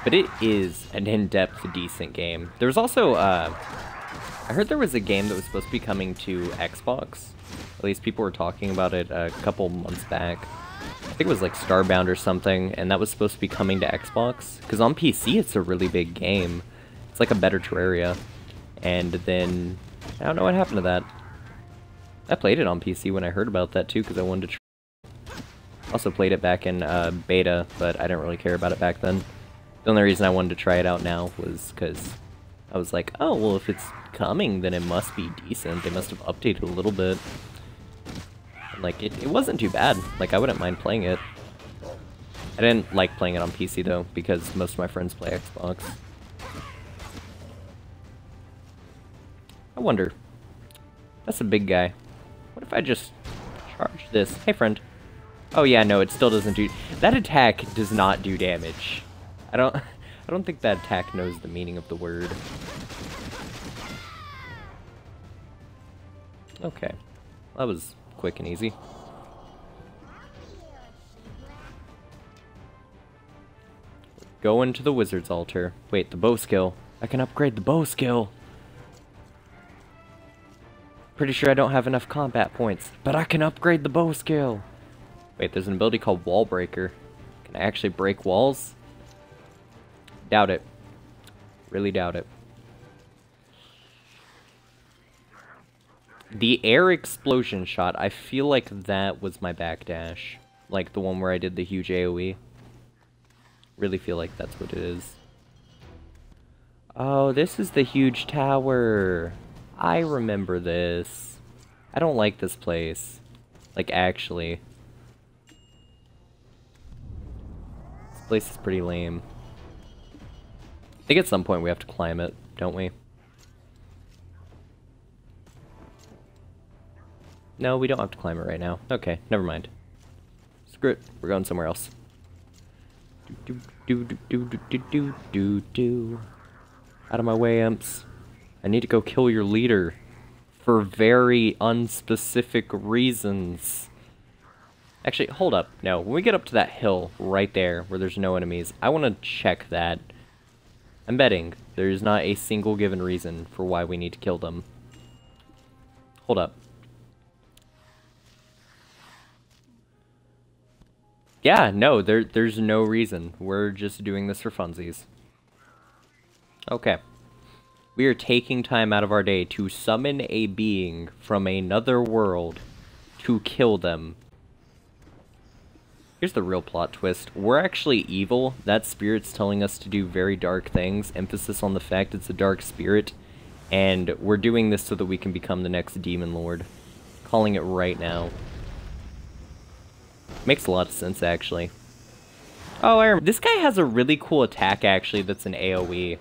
But it is an in-depth, decent game. There was also, I heard there was a game that was supposed to be coming to Xbox. At least people were talking about it a couple months back. I think it was like Starbound or something, and that was supposed to be coming to Xbox. Because on PC, it's a really big game. It's like a better Terraria. And then, I don't know what happened to that. I played it on PC when I heard about that too, because I wanted to try. Also played it back in beta, but I didn't really care about it back then. The only reason I wanted to try it out now was because I was like, oh, well, if it's coming, then it must be decent. They must have updated a little bit. And, like, it wasn't too bad. Like, I wouldn't mind playing it. I didn't like playing it on PC, though, because most of my friends play Xbox. I wonder. That's a big guy. What if I just charge this? Hey, friend. Oh, yeah, no, it still doesn't do... That attack does not do damage. I don't think that attack knows the meaning of the word. Okay. That was quick and easy. Going to the wizard's altar. Wait, the bow skill. I can upgrade the bow skill. Pretty sure I don't have enough combat points, but I can upgrade the bow skill. Wait, there's an ability called Wall Breaker. Can I actually break walls? Doubt it. Really doubt it. The air explosion shot, I feel like that was my backdash. Like the one where I did the huge AoE. Really feel like that's what it is. Oh, this is the huge tower. I remember this. I don't like this place. Like, actually. This place is pretty lame. I think at some point we have to climb it, don't we? No, we don't have to climb it right now. Okay, never mind. Screw it. We're going somewhere else. Out of my way, imps. I need to go kill your leader. For very unspecific reasons. Actually, hold up. No, when we get up to that hill right there where there's no enemies, I want to check that. I'm betting there's not a single given reason for why we need to kill them. Hold up. Yeah, no, there's no reason. We're just doing this for funsies. Okay. We are taking time out of our day to summon a being from another world to kill them. Here's the real plot twist. We're actually evil. That spirit's telling us to do very dark things. Emphasis on the fact it's a dark spirit. And we're doing this so that we can become the next demon lord. Calling it right now. Makes a lot of sense, actually. Oh, I remember. This guy has a really cool attack, actually, that's an AoE.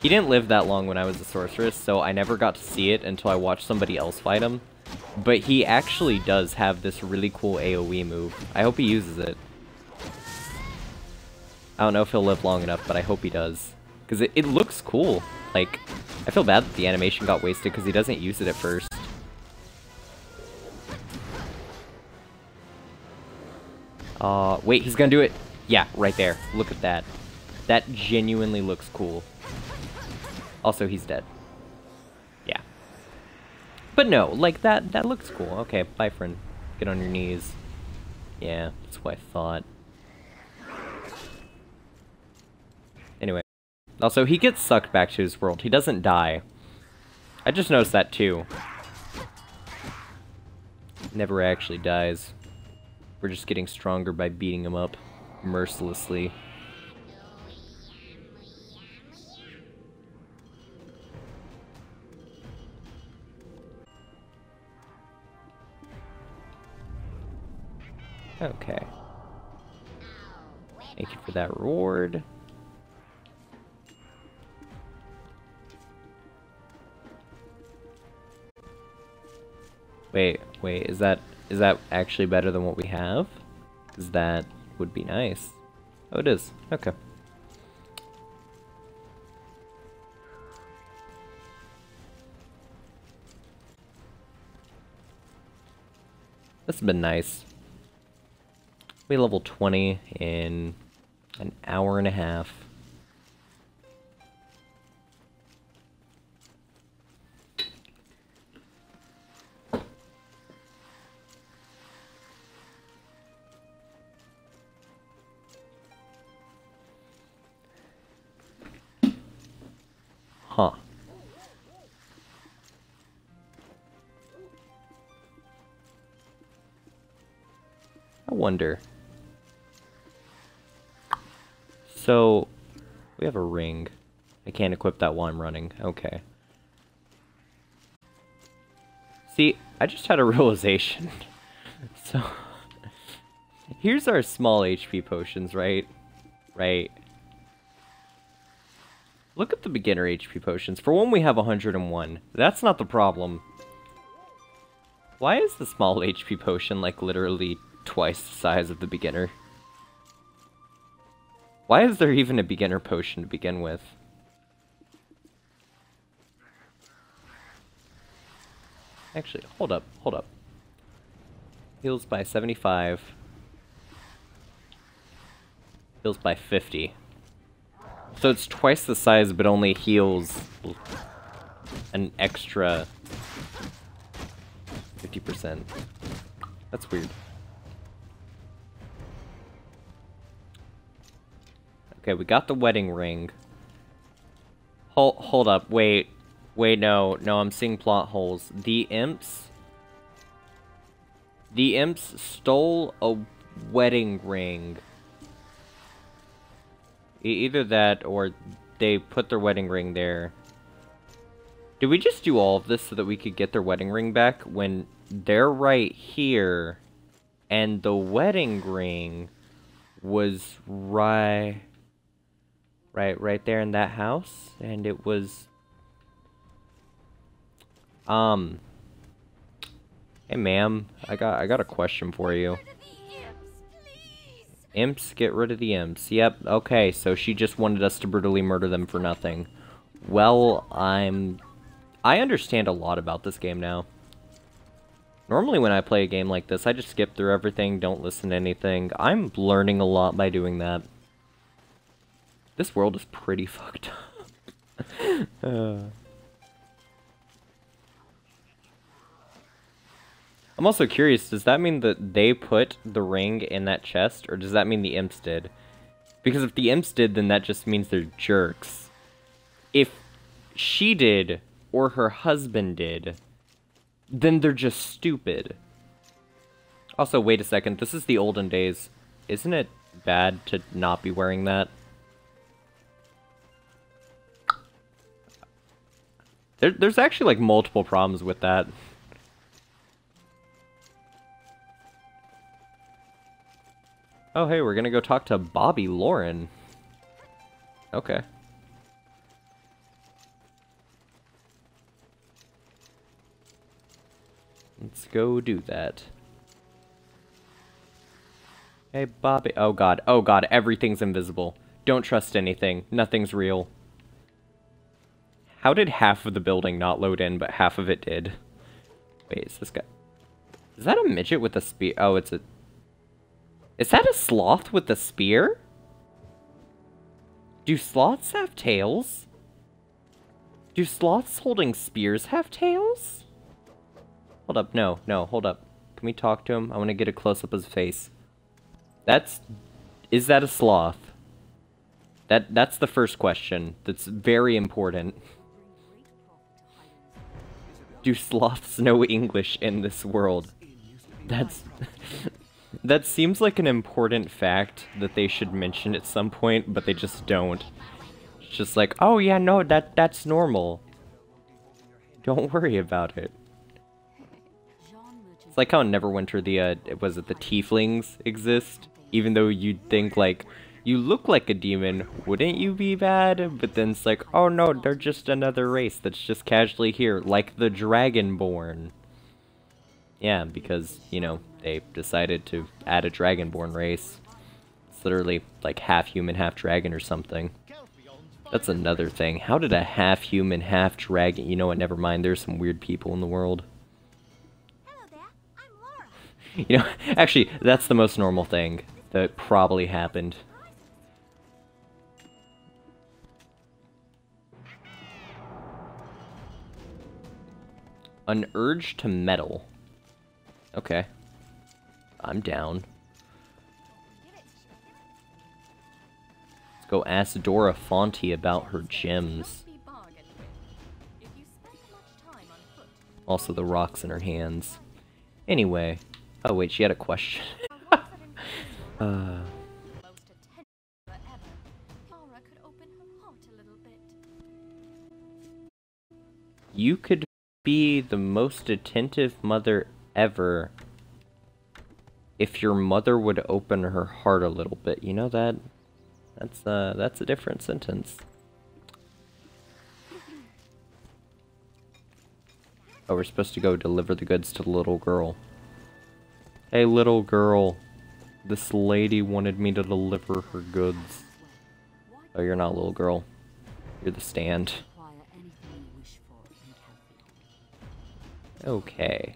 He didn't live that long when I was a sorceress, so I never got to see it until I watched somebody else fight him. But he actually does have this really cool AoE move. I hope he uses it. I don't know if he'll live long enough, but I hope he does. Because it looks cool. Like, I feel bad that the animation got wasted because he doesn't use it at first. Wait, he's gonna do it. Yeah, right there. Look at that. That genuinely looks cool. Also, he's dead. Yeah. But no, like, that looks cool. Okay, bye, friend. Get on your knees. Yeah, that's what I thought. Anyway. Also, he gets sucked back to his world. He doesn't die. I just noticed that, too. Never actually dies. We're just getting stronger by beating him up mercilessly. Okay. Thank you for that reward. Wait, is that actually better than what we have? Is that would be nice. Oh, it is. Okay. This has been nice. We level 20 in an hour and a half. Huh. I wonder. So, we have a ring. I can't equip that while I'm running. Okay. See, I just had a realization. So, here's our small HP potions, right? Right. Look at the beginner HP potions. For one, we have 101. That's not the problem. Why is the small HP potion, like, literally twice the size of the beginner? Why is there even a beginner potion to begin with? Actually, hold up, hold up. Heals by 75. Heals by 50. So it's twice the size, but only heals an extra 50%. That's weird. Okay, we got the wedding ring. Hold up, wait. Wait, no, I'm seeing plot holes. The imps stole a wedding ring. Either that, or they put their wedding ring there. Did we just do all of this so that we could get their wedding ring back when they're right here, and the wedding ring was right there in that house, and it was, hey ma'am, I got a question for you. Imps, get rid of the imps. Yep, okay, so she just wanted us to brutally murder them for nothing. Well, I understand a lot about this game now. Normally when I play a game like this, I just skip through everything, don't listen to anything. I'm learning a lot by doing that. This world is pretty fucked up. I'm also curious, does that mean that they put the ring in that chest, or does that mean the imps did? Because if the imps did, then that just means they're jerks. If she did, or her husband did, then they're just stupid. Also, wait a second, this is the olden days. Isn't it bad to not be wearing that? There's actually, like, multiple problems with that. Oh, hey, we're gonna go talk to Bobby Lauren. Okay. Let's go do that. Hey, Bobby. Oh god, everything's invisible. Don't trust anything. Nothing's real. How did half of the building not load in, but half of it did? Wait, is this guy... Is that a midget with a spear? Oh, it's a... Is that a sloth with a spear? Do sloths have tails? Do sloths holding spears have tails? Hold up, no, hold up. Can we talk to him? I want to get a close-up of his face. Is that a sloth? That's the first question. That's very important. Do sloths know English in this world? That seems like an important fact that they should mention at some point, but they just don't. It's just like, oh yeah, no, that's normal. Don't worry about it. It's like how in Neverwinter the tieflings exist, even though you'd think like, you look like a demon, wouldn't you be bad? But then it's like, oh no, they're just another race that's just casually here, like the Dragonborn. Yeah, because, you know, they decided to add a Dragonborn race. literally like half human, half dragon or something. That's another thing. How did a half human, half dragon... You know what, never mind. There's some weird people in the world. Hello there, I'm Laura. You know, actually, that's the most normal thing that probably happened. An urge to meddle. Okay. I'm down. Let's go ask Dora Fonte about her gems. Also the rocks in her hands. Anyway. Oh wait, she had a question. You could be the most attentive mother ever if your mother would open her heart a little bit. You know that? That's a different sentence. Oh, we're supposed to go deliver the goods to the little girl. Hey, little girl. This lady wanted me to deliver her goods. Oh, you're not a little girl. You're the stand. Okay.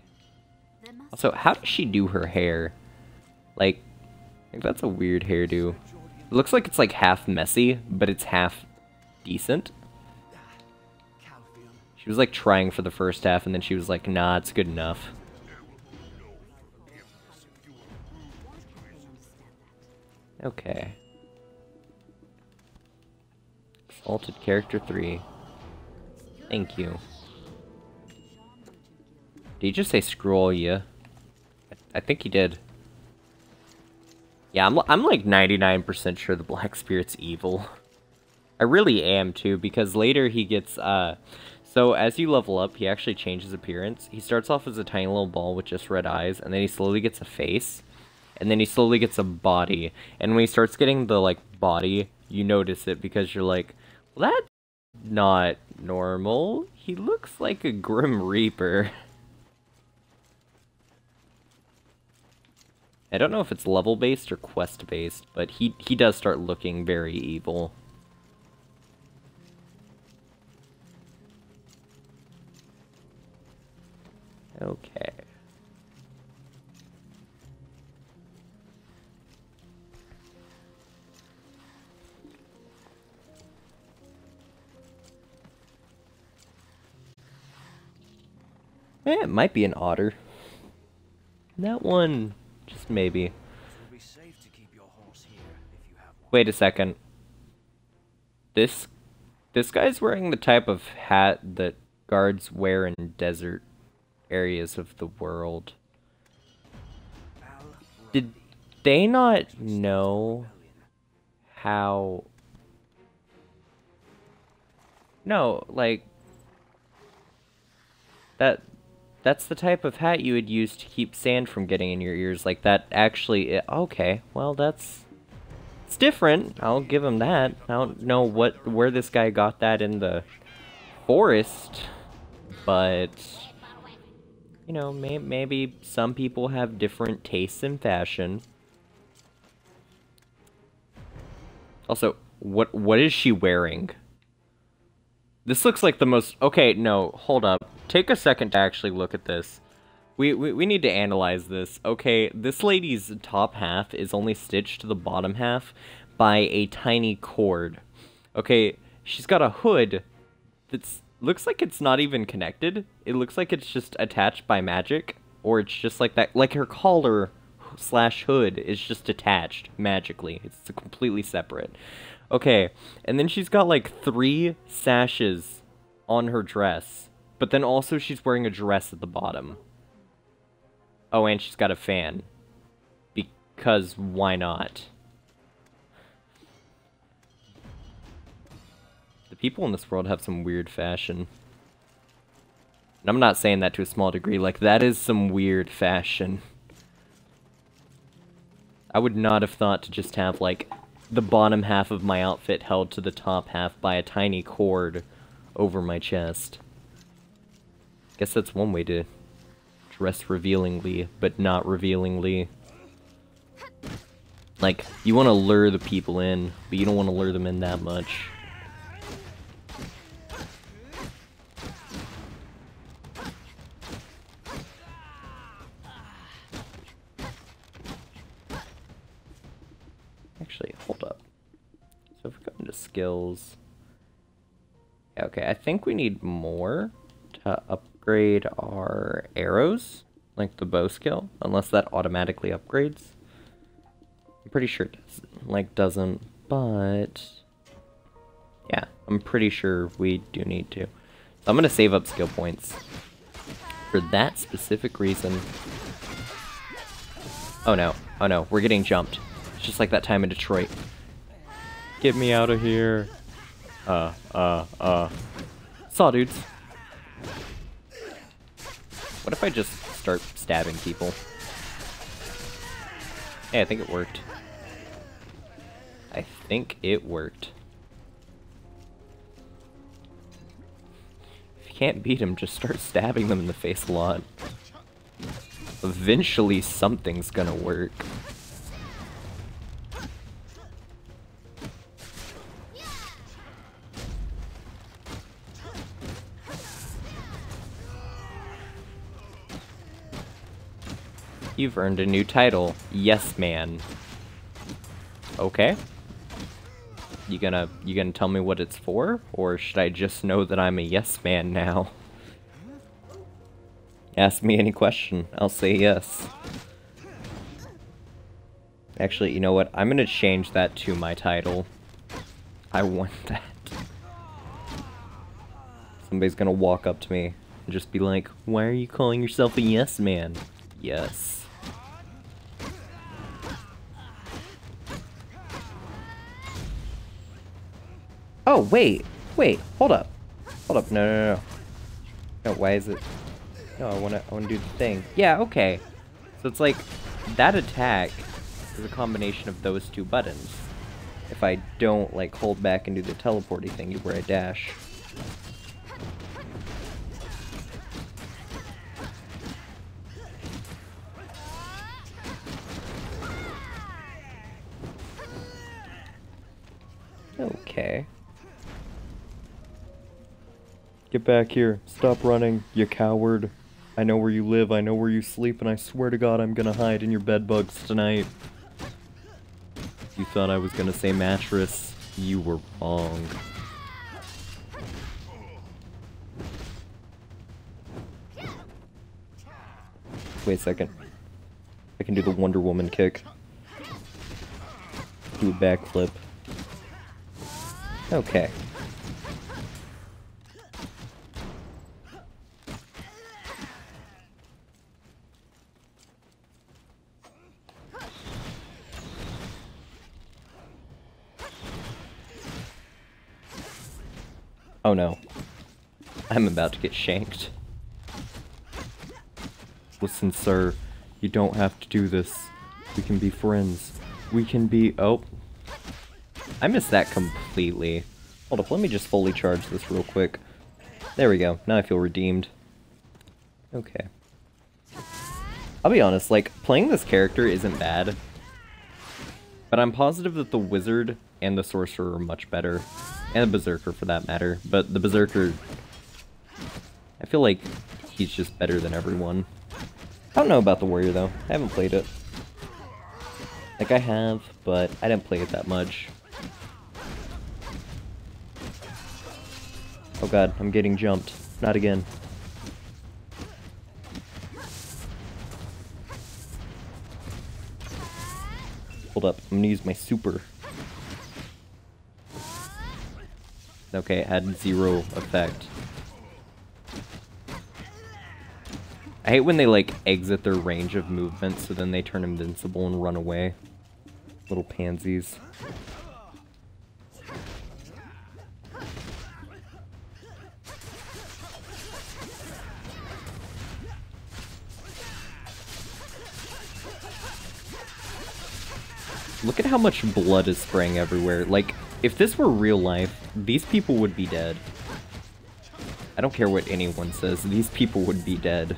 Also, how does she do her hair? Like that's a weird hairdo. It looks like it's like half messy, but it's half decent. She was like trying for the first half, and then she was like, nah, it's good enough. Okay. Salted Character 3. Thank you. Did he just say screw all ya? I think he did. Yeah, I'm like 99% sure the Black Spirit's evil. I really am too, because later he gets, so as you level up, he actually changes appearance. He starts off as a tiny little ball with just red eyes, and then he slowly gets a face, and then he slowly gets a body. And when he starts getting the, like, body, you notice it because you're like, well, that's not normal. He looks like a Grim Reaper. I don't know if it's level-based or quest-based, but he does start looking very evil. Okay. It might be an otter. That one... just maybe. Wait a second. This guy's wearing the type of hat that guards wear in desert areas of the world. Did they not know how... No, like... That's the type of hat you would use to keep sand from getting in your ears. Like, that actually... Okay, well, it's different. I'll give him that. I don't know where this guy got that in the forest, but... You know, maybe some people have different tastes in fashion. Also, what is she wearing? This looks like the most... Okay, no, hold up. Take a second to actually look at this. We need to analyze this. Okay, this lady's top half is only stitched to the bottom half by a tiny cord. Okay, she's got a hood that's... looks like it's not even connected. It looks like it's just attached by magic. Or it's just like that... Like her collar / hood is just attached magically. It's completely separate. Okay, and then she's got like 3 sashes on her dress. But then also she's wearing a dress at the bottom. Oh, and she's got a fan. Because why not? The people in this world have some weird fashion. And I'm not saying that to a small degree. Like, that is some weird fashion. I would not have thought to just have, like, the bottom half of my outfit held to the top half by a tiny cord over my chest. Guess that's one way to dress revealingly, but not revealingly. Like, you want to lure the people in, but you don't want to lure them in that much. Actually, hold up. So if we go into skills... Yeah, okay, I think we need more to upgrade our arrows, like the bow skill, unless that automatically upgrades. I'm pretty sure it doesn't, but yeah, I'm pretty sure we do need to. So I'm gonna save up skill points for that specific reason. Oh no, we're getting jumped. It's just like that time in Detroit. Get me out of here. Saw dudes. What if I just start stabbing people? Hey, I think it worked. I think it worked. If you can't beat them, just start stabbing them in the face a lot. Eventually, something's gonna work. You've earned a new title, Yes Man. Okay. You gonna tell me what it's for? Or should I just know that I'm a yes man now? Ask me any question, I'll say yes. Actually, you know what? I'm gonna change that to my title. I want that. Somebody's gonna walk up to me and just be like, why are you calling yourself a yes man? Yes. Oh, wait, hold up, no, why is it, no, I wanna do the thing, yeah, okay, so it's like, that attack is a combination of those two buttons, if I don't, like, hold back and do the teleporty thing where I dash. Okay. Get back here. Stop running, you coward. I know where you live, I know where you sleep, and I swear to God I'm gonna hide in your bed bugs tonight. You thought I was gonna say mattress. You were wrong. Wait a second. I can do the Wonder Woman kick. Do a backflip. Okay. Oh no. I'm about to get shanked. Listen, sir. You don't have to do this. We can be friends. We can be... Oh. I missed that completely. Hold up, let me just fully charge this real quick. There we go. Now I feel redeemed. Okay. I'll be honest, like, playing this character isn't bad. But I'm positive that the Wizard and the Sorcerer are much better. And the Berserker, for that matter. But the Berserker... I feel like he's just better than everyone. I don't know about the Warrior, though. I haven't played it. Like, I have, but I didn't play it that much. Oh god, I'm getting jumped. Not again. Hold up, I'm gonna use my super. Okay, it had 0 effect. I hate when they, like, exit their range of movement, so then they turn invincible and run away. Little pansies. Look at how much blood is spraying everywhere. Like, if this were real life, these people would be dead. I don't care what anyone says, these people would be dead.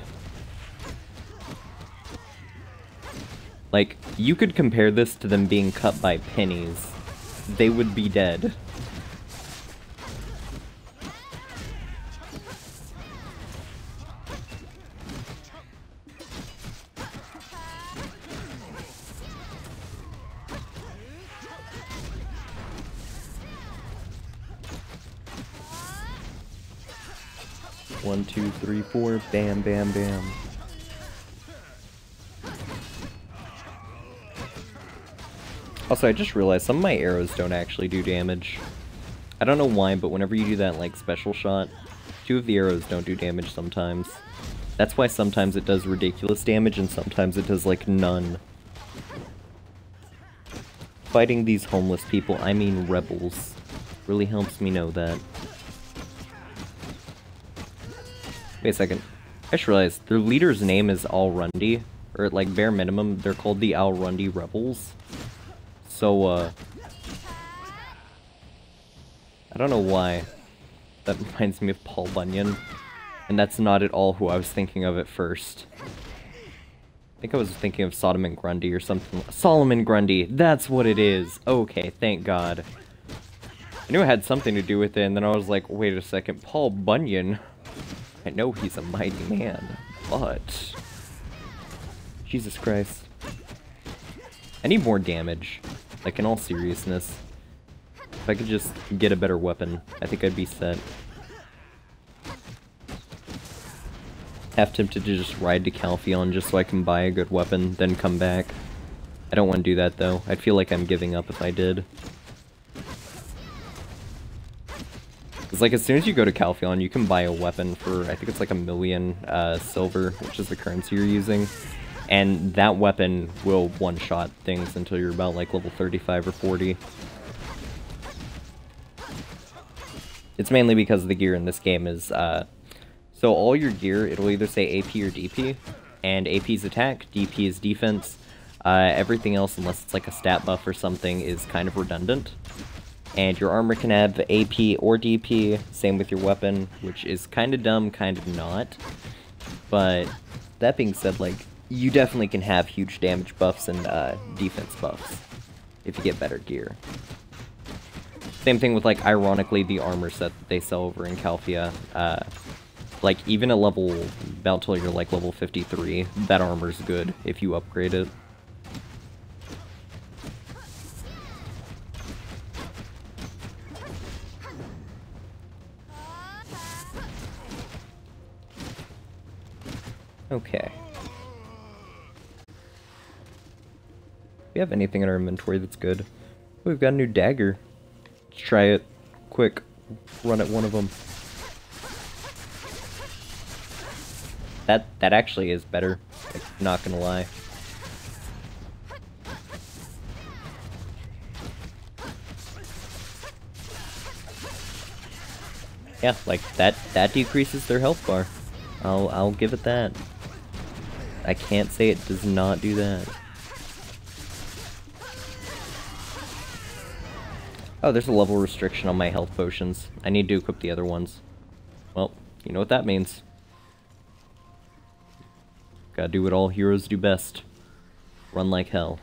Like, you could compare this to them being cut by pennies. They would be dead. One, two, three, four, bam, bam, bam. Also, I just realized some of my arrows don't actually do damage. I don't know why, but whenever you do that, like, special shot, 2 of the arrows don't do damage sometimes. That's why sometimes it does ridiculous damage, and sometimes it does, like, none. Fighting these homeless people, I mean rebels, really helps me know that. Wait a second. I just realized their leader's name is Alrundi, or at, like, bare minimum, they're called the Alrundi Rebels. So, I don't know why. That reminds me of Paul Bunyan. And that's not at all who I was thinking of at first. I think I was thinking of Solomon Grundy or something. Solomon Grundy! That's what it is! Okay, thank God. I knew it had something to do with it, and then I was like, wait a second, Paul Bunyan? I know he's a mighty man, but... Jesus Christ. I need more damage. Like, in all seriousness. If I could just get a better weapon, I think I'd be set. Half tempted to just ride to Calpheon just so I can buy a good weapon, then come back. I don't want to do that, though. I'd feel like I'm giving up if I did. Because, like, as soon as you go to Calpheon, you can buy a weapon for, I think it's like 1,000,000 silver, which is the currency you're using. And that weapon will one-shot things until you're about, like, level 35 or 40. It's mainly because the gear in this game is, so all your gear, it'll either say AP or DP, and AP is attack, DP is defense. Everything else, unless it's like a stat buff or something, is kind of redundant. And your armor can have AP or DP, same with your weapon, which is kind of dumb, kind of not. But, that being said, like, you definitely can have huge damage buffs and defense buffs if you get better gear. Same thing with, like, ironically, the armor set that they sell over in Calphia. Like, even at level, about till you're, like, level 53, that armor's good if you upgrade it. Okay. Do we have anything in our inventory that's good? Oh, we've got a new dagger. Let's try it. Quick. Run at one of them. That actually is better. Like, not gonna lie. Yeah, like, that decreases their health bar. I'll give it that. I can't say it does not do that. Oh, there's a level restriction on my health potions. I need to equip the other ones. Well, you know what that means. Gotta do what all heroes do best. Run like hell.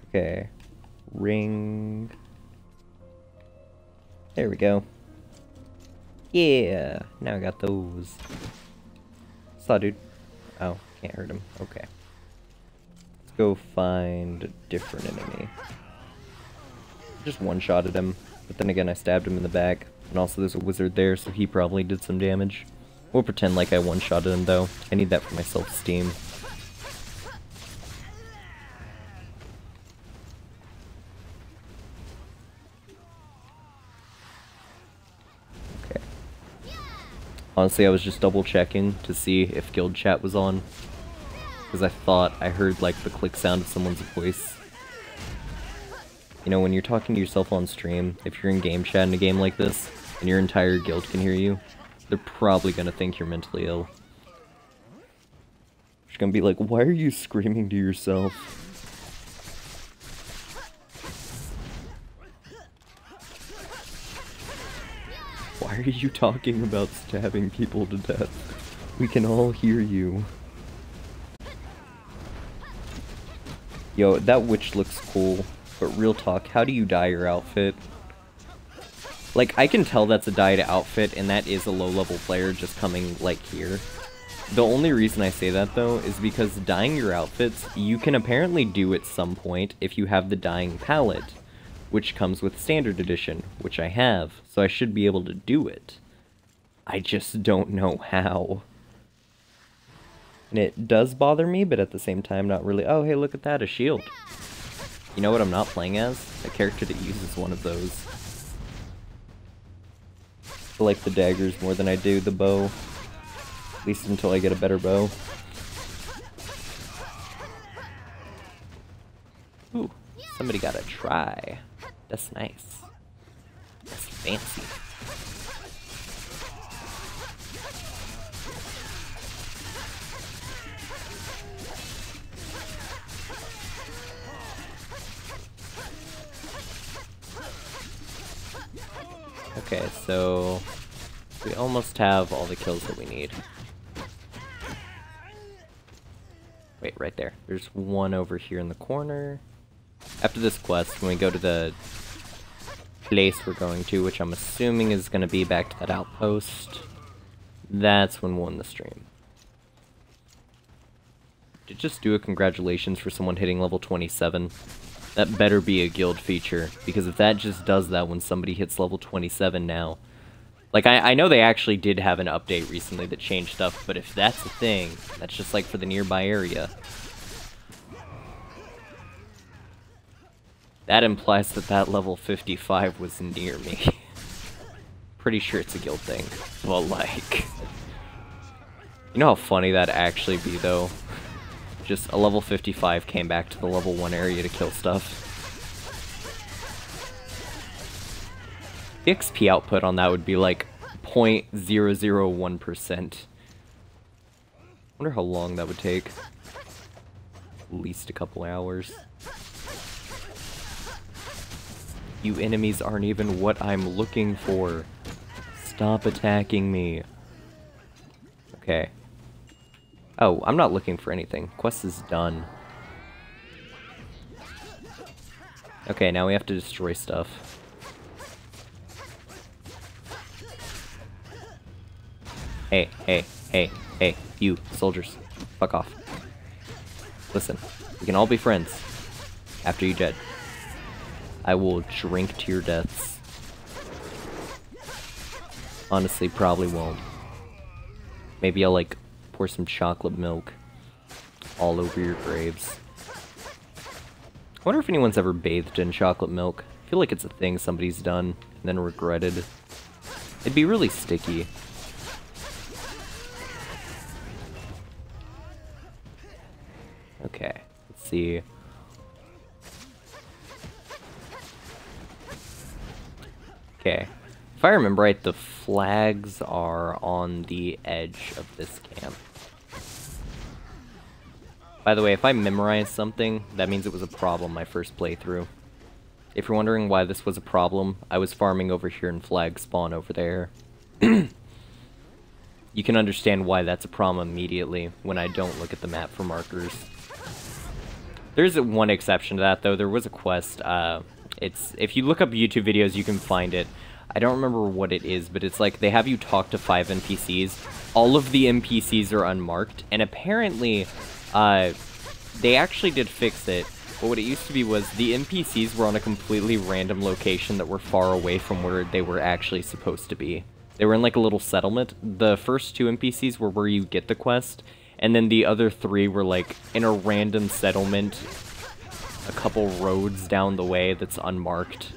Okay. Ring. There we go. Yeah! Now I got those. Saw dude. Oh, can't hurt him. Okay. Let's go find a different enemy. Just one-shotted him, but then again I stabbed him in the back. And also there's a wizard there, so he probably did some damage. We'll pretend like I one-shotted him though. I need that for my self-esteem. Okay. Honestly, I was just double-checking to see if guild chat was on. Because I thought I heard like the click sound of someone's voice. You know, when you're talking to yourself on stream, if you're in game chat in a game like this, and your entire guild can hear you, they're probably gonna think you're mentally ill. They're gonna be like, why are you screaming to yourself? Why are you talking about stabbing people to death? We can all hear you. Yo, that witch looks cool, but real talk, how do you dye your outfit? Like, I can tell that's a dyed outfit, and that is a low-level player just coming, like, here. The only reason I say that, though, is because dyeing your outfits, you can apparently do at some point if you have the dyeing palette, which comes with Standard Edition, which I have, so I should be able to do it. I just don't know how. And it does bother me, but at the same time, not really. Oh, hey, look at that, a shield. You know what I'm not playing as? A character that uses one of those. I like the daggers more than I do the bow. At least until I get a better bow. Ooh, somebody got a try. That's nice. That's fancy. Okay, so we almost have all the kills that we need. Wait, right there. There's one over here in the corner. After this quest, when we go to the place we're going to, which I'm assuming is going to be back to that outpost, that's when we'll end the stream. Did just do a congratulations for someone hitting level 27. That better be a guild feature, because if that just does that when somebody hits level 27 now... Like, I know they actually did have an update recently that changed stuff, but if that's a thing, that's just like for the nearby area. That implies that that level 55 was near me. Pretty sure it's a guild thing, but like... You know how funny that'd actually be, though? Just a level 55 came back to the level 1 area to kill stuff. The XP output on that would be like 0.001%. Wonder how long that would take. At least a couple hours. You enemies aren't even what I'm looking for. Stop attacking me. Okay. Oh, I'm not looking for anything. Quest is done. Okay, now we have to destroy stuff. Hey, hey, hey, hey, you, soldiers. Fuck off. Listen, we can all be friends. After you're dead. I will drink to your deaths. Honestly, probably won't. Maybe I'll, like, pour some chocolate milk all over your graves. I wonder if anyone's ever bathed in chocolate milk. I feel like it's a thing somebody's done and then regretted. It'd be really sticky. Okay, let's see. Okay. If I remember right, the flags are on the edge of this camp. By the way, if I memorized something, that means it was a problem my first playthrough. If you're wondering why this was a problem, I was farming over here in flag spawn over there. You can understand why that's a problem immediately when I don't look at the map for markers. There's one exception to that, though. There was a quest. If you look up YouTube videos, you can find it. I don't remember what it is, but it's like they have you talk to 5 NPCs. All of the NPCs are unmarked, and apparently, they actually did fix it. But what it used to be was the NPCs were on a completely random location that were far away from where they were actually supposed to be. They were in like a little settlement. The first 2 NPCs were where you get the quest, and then the other 3 were like in a random settlement a couple roads down the way that's unmarked.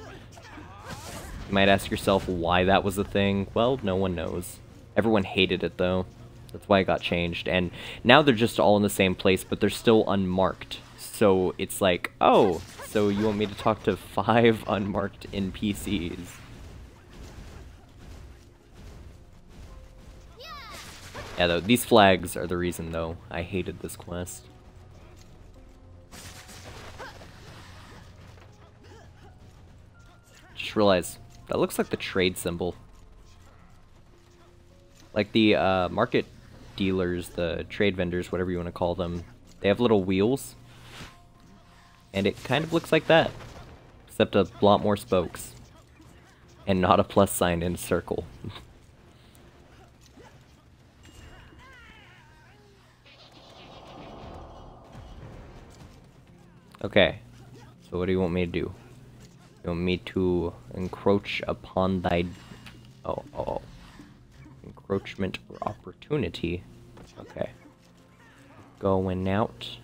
You might ask yourself why that was a thing. Well, no one knows. Everyone hated it, though. That's why it got changed. And now they're just all in the same place, but they're still unmarked. So it's like, oh, so you want me to talk to 5 unmarked NPCs? Yeah, though, these flags are the reason, though. I hated this quest. Just realized, that looks like the trade symbol. Like the market dealers, the trade vendors, whatever you want to call them, they have little wheels. And it kind of looks like that. Except a lot more spokes. And not a plus sign in a circle. Okay. So what do you want me to do? You want me to encroach upon thy... Oh. Encroachment or opportunity. Okay. Going out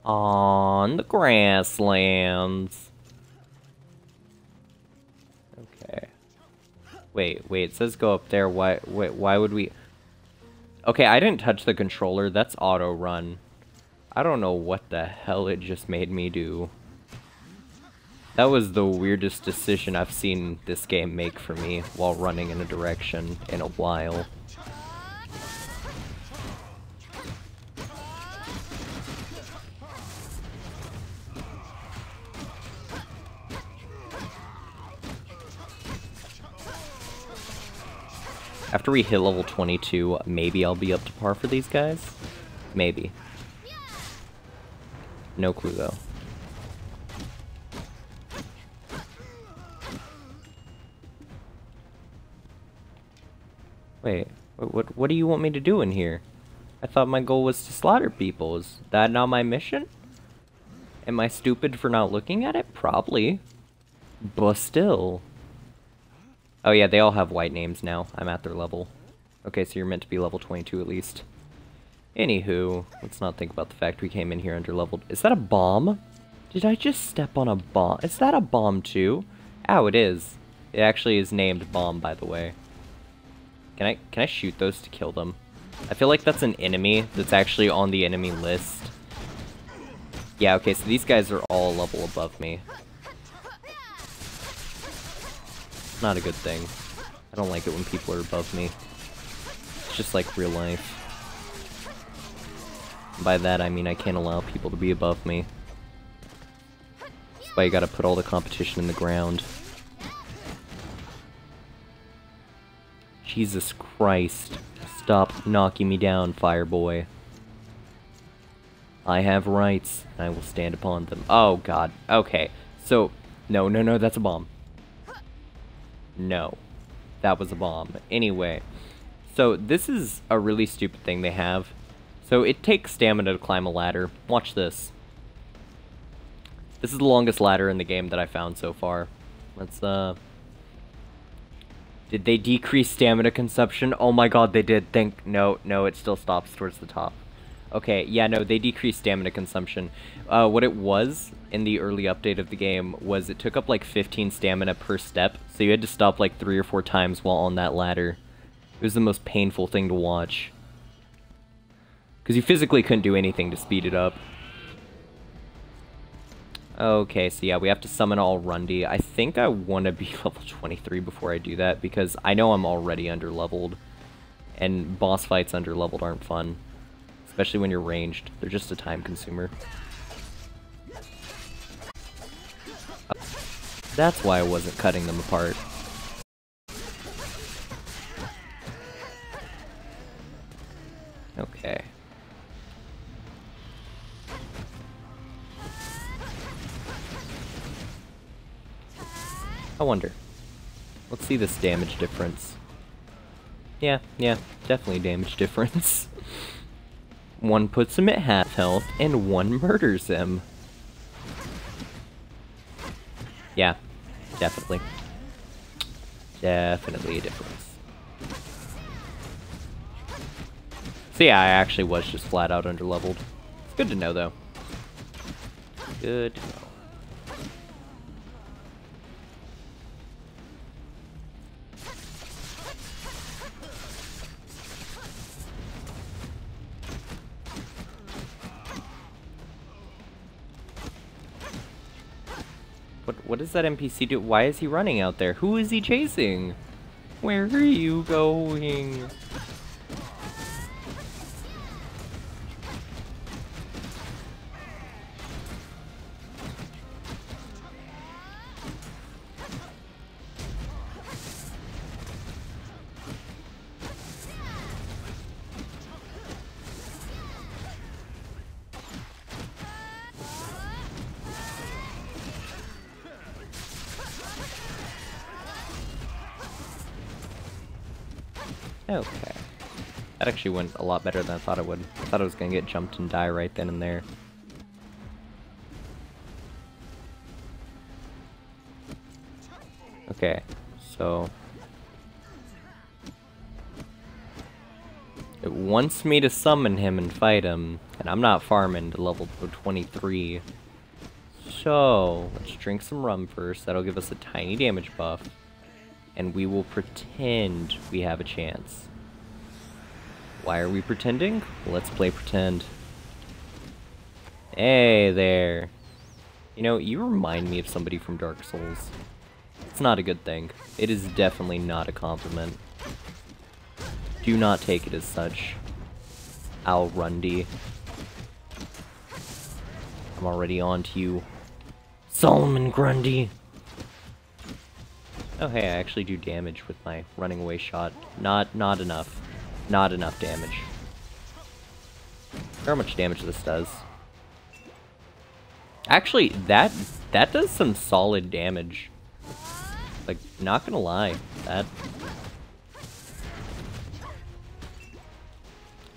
on the grasslands. Okay. Wait, it says go up there. Why would we... Okay, I didn't touch the controller. That's auto run. I don't know what the hell it just made me do. That was the weirdest decision I've seen this game make for me while running in a direction in a while. After we hit level 22, maybe I'll be up to par for these guys? Maybe. No clue though. Wait, what do you want me to do in here? I thought my goal was to slaughter people. Is that not my mission? Am I stupid for not looking at it? Probably. But still. Oh yeah, they all have white names now. I'm at their level. Okay, so you're meant to be level 22 at least. Anywho, let's not think about the fact we came in here under leveled. Is that a bomb? Did I just step on a bomb? Is that a bomb too? Ow, it is. It actually is named bomb, by the way. Can I shoot those to kill them? I feel like that's an enemy that's actually on the enemy list. Yeah, okay, so these guys are all a level above me. Not a good thing. I don't like it when people are above me. It's just like real life. By that I mean I can't allow people to be above me. That's why you gotta put all the competition in the ground. Jesus Christ. Stop knocking me down, Fireboy. I have rights, and I will stand upon them. Oh, God. Okay. So, no, that's a bomb. No. That was a bomb. Anyway. So, this is a really stupid thing they have. So, it takes stamina to climb a ladder. Watch this. This is the longest ladder in the game that I found so far. Let's, Did they decrease stamina consumption? Oh my god, they did. No, it still stops towards the top. Okay, yeah, no, they decreased stamina consumption. What it was in the early update of the game was it took up like 15 stamina per step, so you had to stop like 3 or 4 times while on that ladder. It was the most painful thing to watch. Because you physically couldn't do anything to speed it up. Okay, so yeah, we have to summon Alrundi. I think I want to be level 23 before I do that, because I know I'm already under-leveled. And boss fights under-leveled aren't fun. Especially when you're ranged. They're just a time consumer. That's why I wasn't cutting them apart. Okay. I wonder. Let's see this damage difference. Yeah, definitely damage difference. One puts him at half health, and one murders him. Yeah, definitely. Definitely a difference. So yeah, I actually was just flat out underleveled. It's good to know, though. Good to know. What does that NPC do? Why is he running out there? Who is he chasing? Where are you going? Okay. That actually went a lot better than I thought it would. I thought I was gonna get jumped and die right then and there. Okay, so... it wants me to summon him and fight him, and I'm not farming to level 23. So, let's drink some rum first. That'll give us a tiny damage buff. And we will pretend we have a chance. Why are we pretending? Let's play pretend. Hey there. You know, you remind me of somebody from Dark Souls. It's not a good thing. It is definitely not a compliment. Do not take it as such. Al Rundy. I'm already on to you. Solomon Grundy! Oh hey, I actually do damage with my running away shot. Not enough. Not enough damage. I wonder how much damage this does. Actually, that does some solid damage. Like, not gonna lie. That...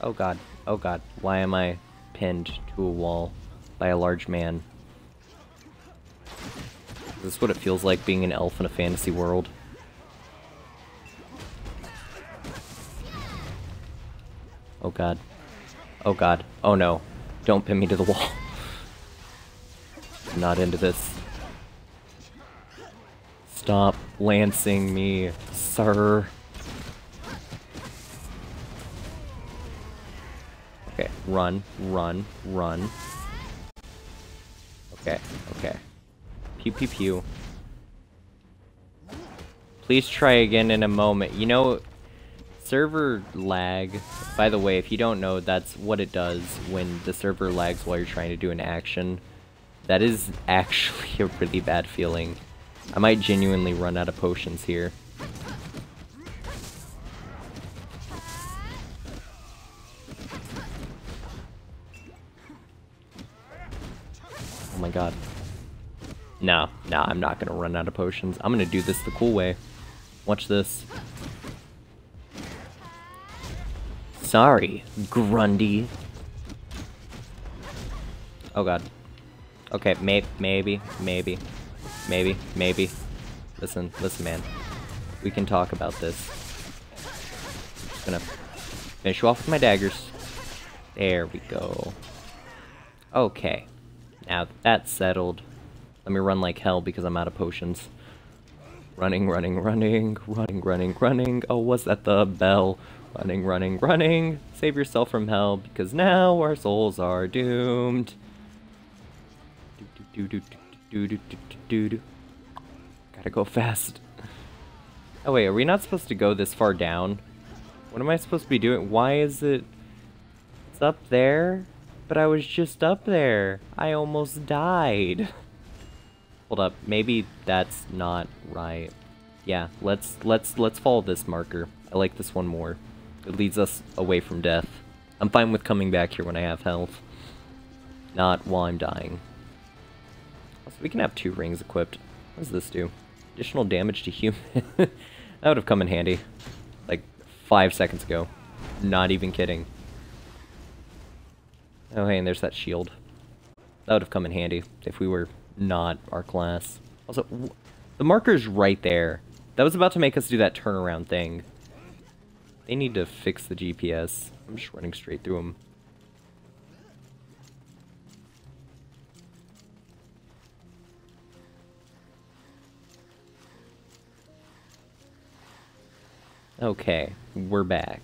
oh god. Oh god. Why am I pinned to a wall by a large man? Is this what it feels like being an elf in a fantasy world? Oh god. Oh god. Oh no. Don't pin me to the wall. I'm not into this. Stop lancing me, sir. Okay, run, run, run. Okay, okay. Pew pew pew. Please try again in a moment. You know, server lag, by the way, if you don't know, that's what it does when the server lags while you're trying to do an action. That is actually a really bad feeling. I might genuinely run out of potions here. Oh my god. No, I'm not gonna run out of potions. I'm gonna do this the cool way. Watch this. Sorry, Grundy. Oh god. Okay, maybe. Listen, man. We can talk about this. Just gonna finish you off with my daggers. There we go. Okay. Now that that's settled, let me run like hell because I'm out of potions. Running. Oh, was that the bell? Running. Save yourself from hell because now our souls are doomed. Gotta go fast. Oh wait, are we not supposed to go this far down? What am I supposed to be doing? Why is it... it's up there? But I was just up there. I almost died. Hold up, maybe that's not right. Yeah, let's follow this marker. I like this one more. It leads us away from death. I'm fine with coming back here when I have health. Not while I'm dying. Also, we can have 2 rings equipped. What does this do? Additional damage to human. That would have come in handy. Like 5 seconds ago. Not even kidding. Oh hey, and there's that shield. That would have come in handy if we were not our class. Also, the marker's right there. That was about to make us do that turnaround thing. They need to fix the GPS. I'm just running straight through them. Okay, we're back.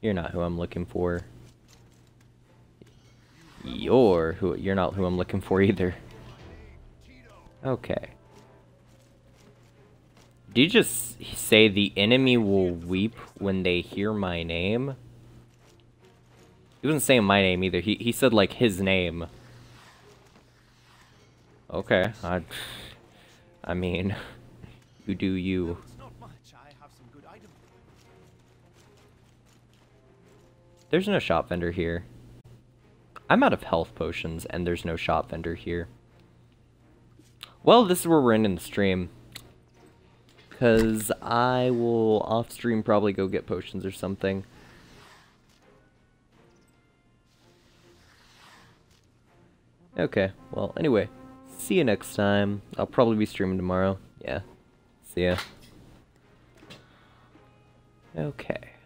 You're not who I'm looking for. You're not who I'm looking for either. Okay. Did you just say the enemy will weep when they hear my name? He wasn't saying my name either. He said like his name. Okay. I mean, you do you. There's no shop vendor here. I'm out of health potions, and there's no shop vendor here. Well, this is where we're ending the stream. because I will off stream probably go get potions or something. Okay, well, anyway, see you next time. I'll probably be streaming tomorrow. Yeah, see ya. Okay.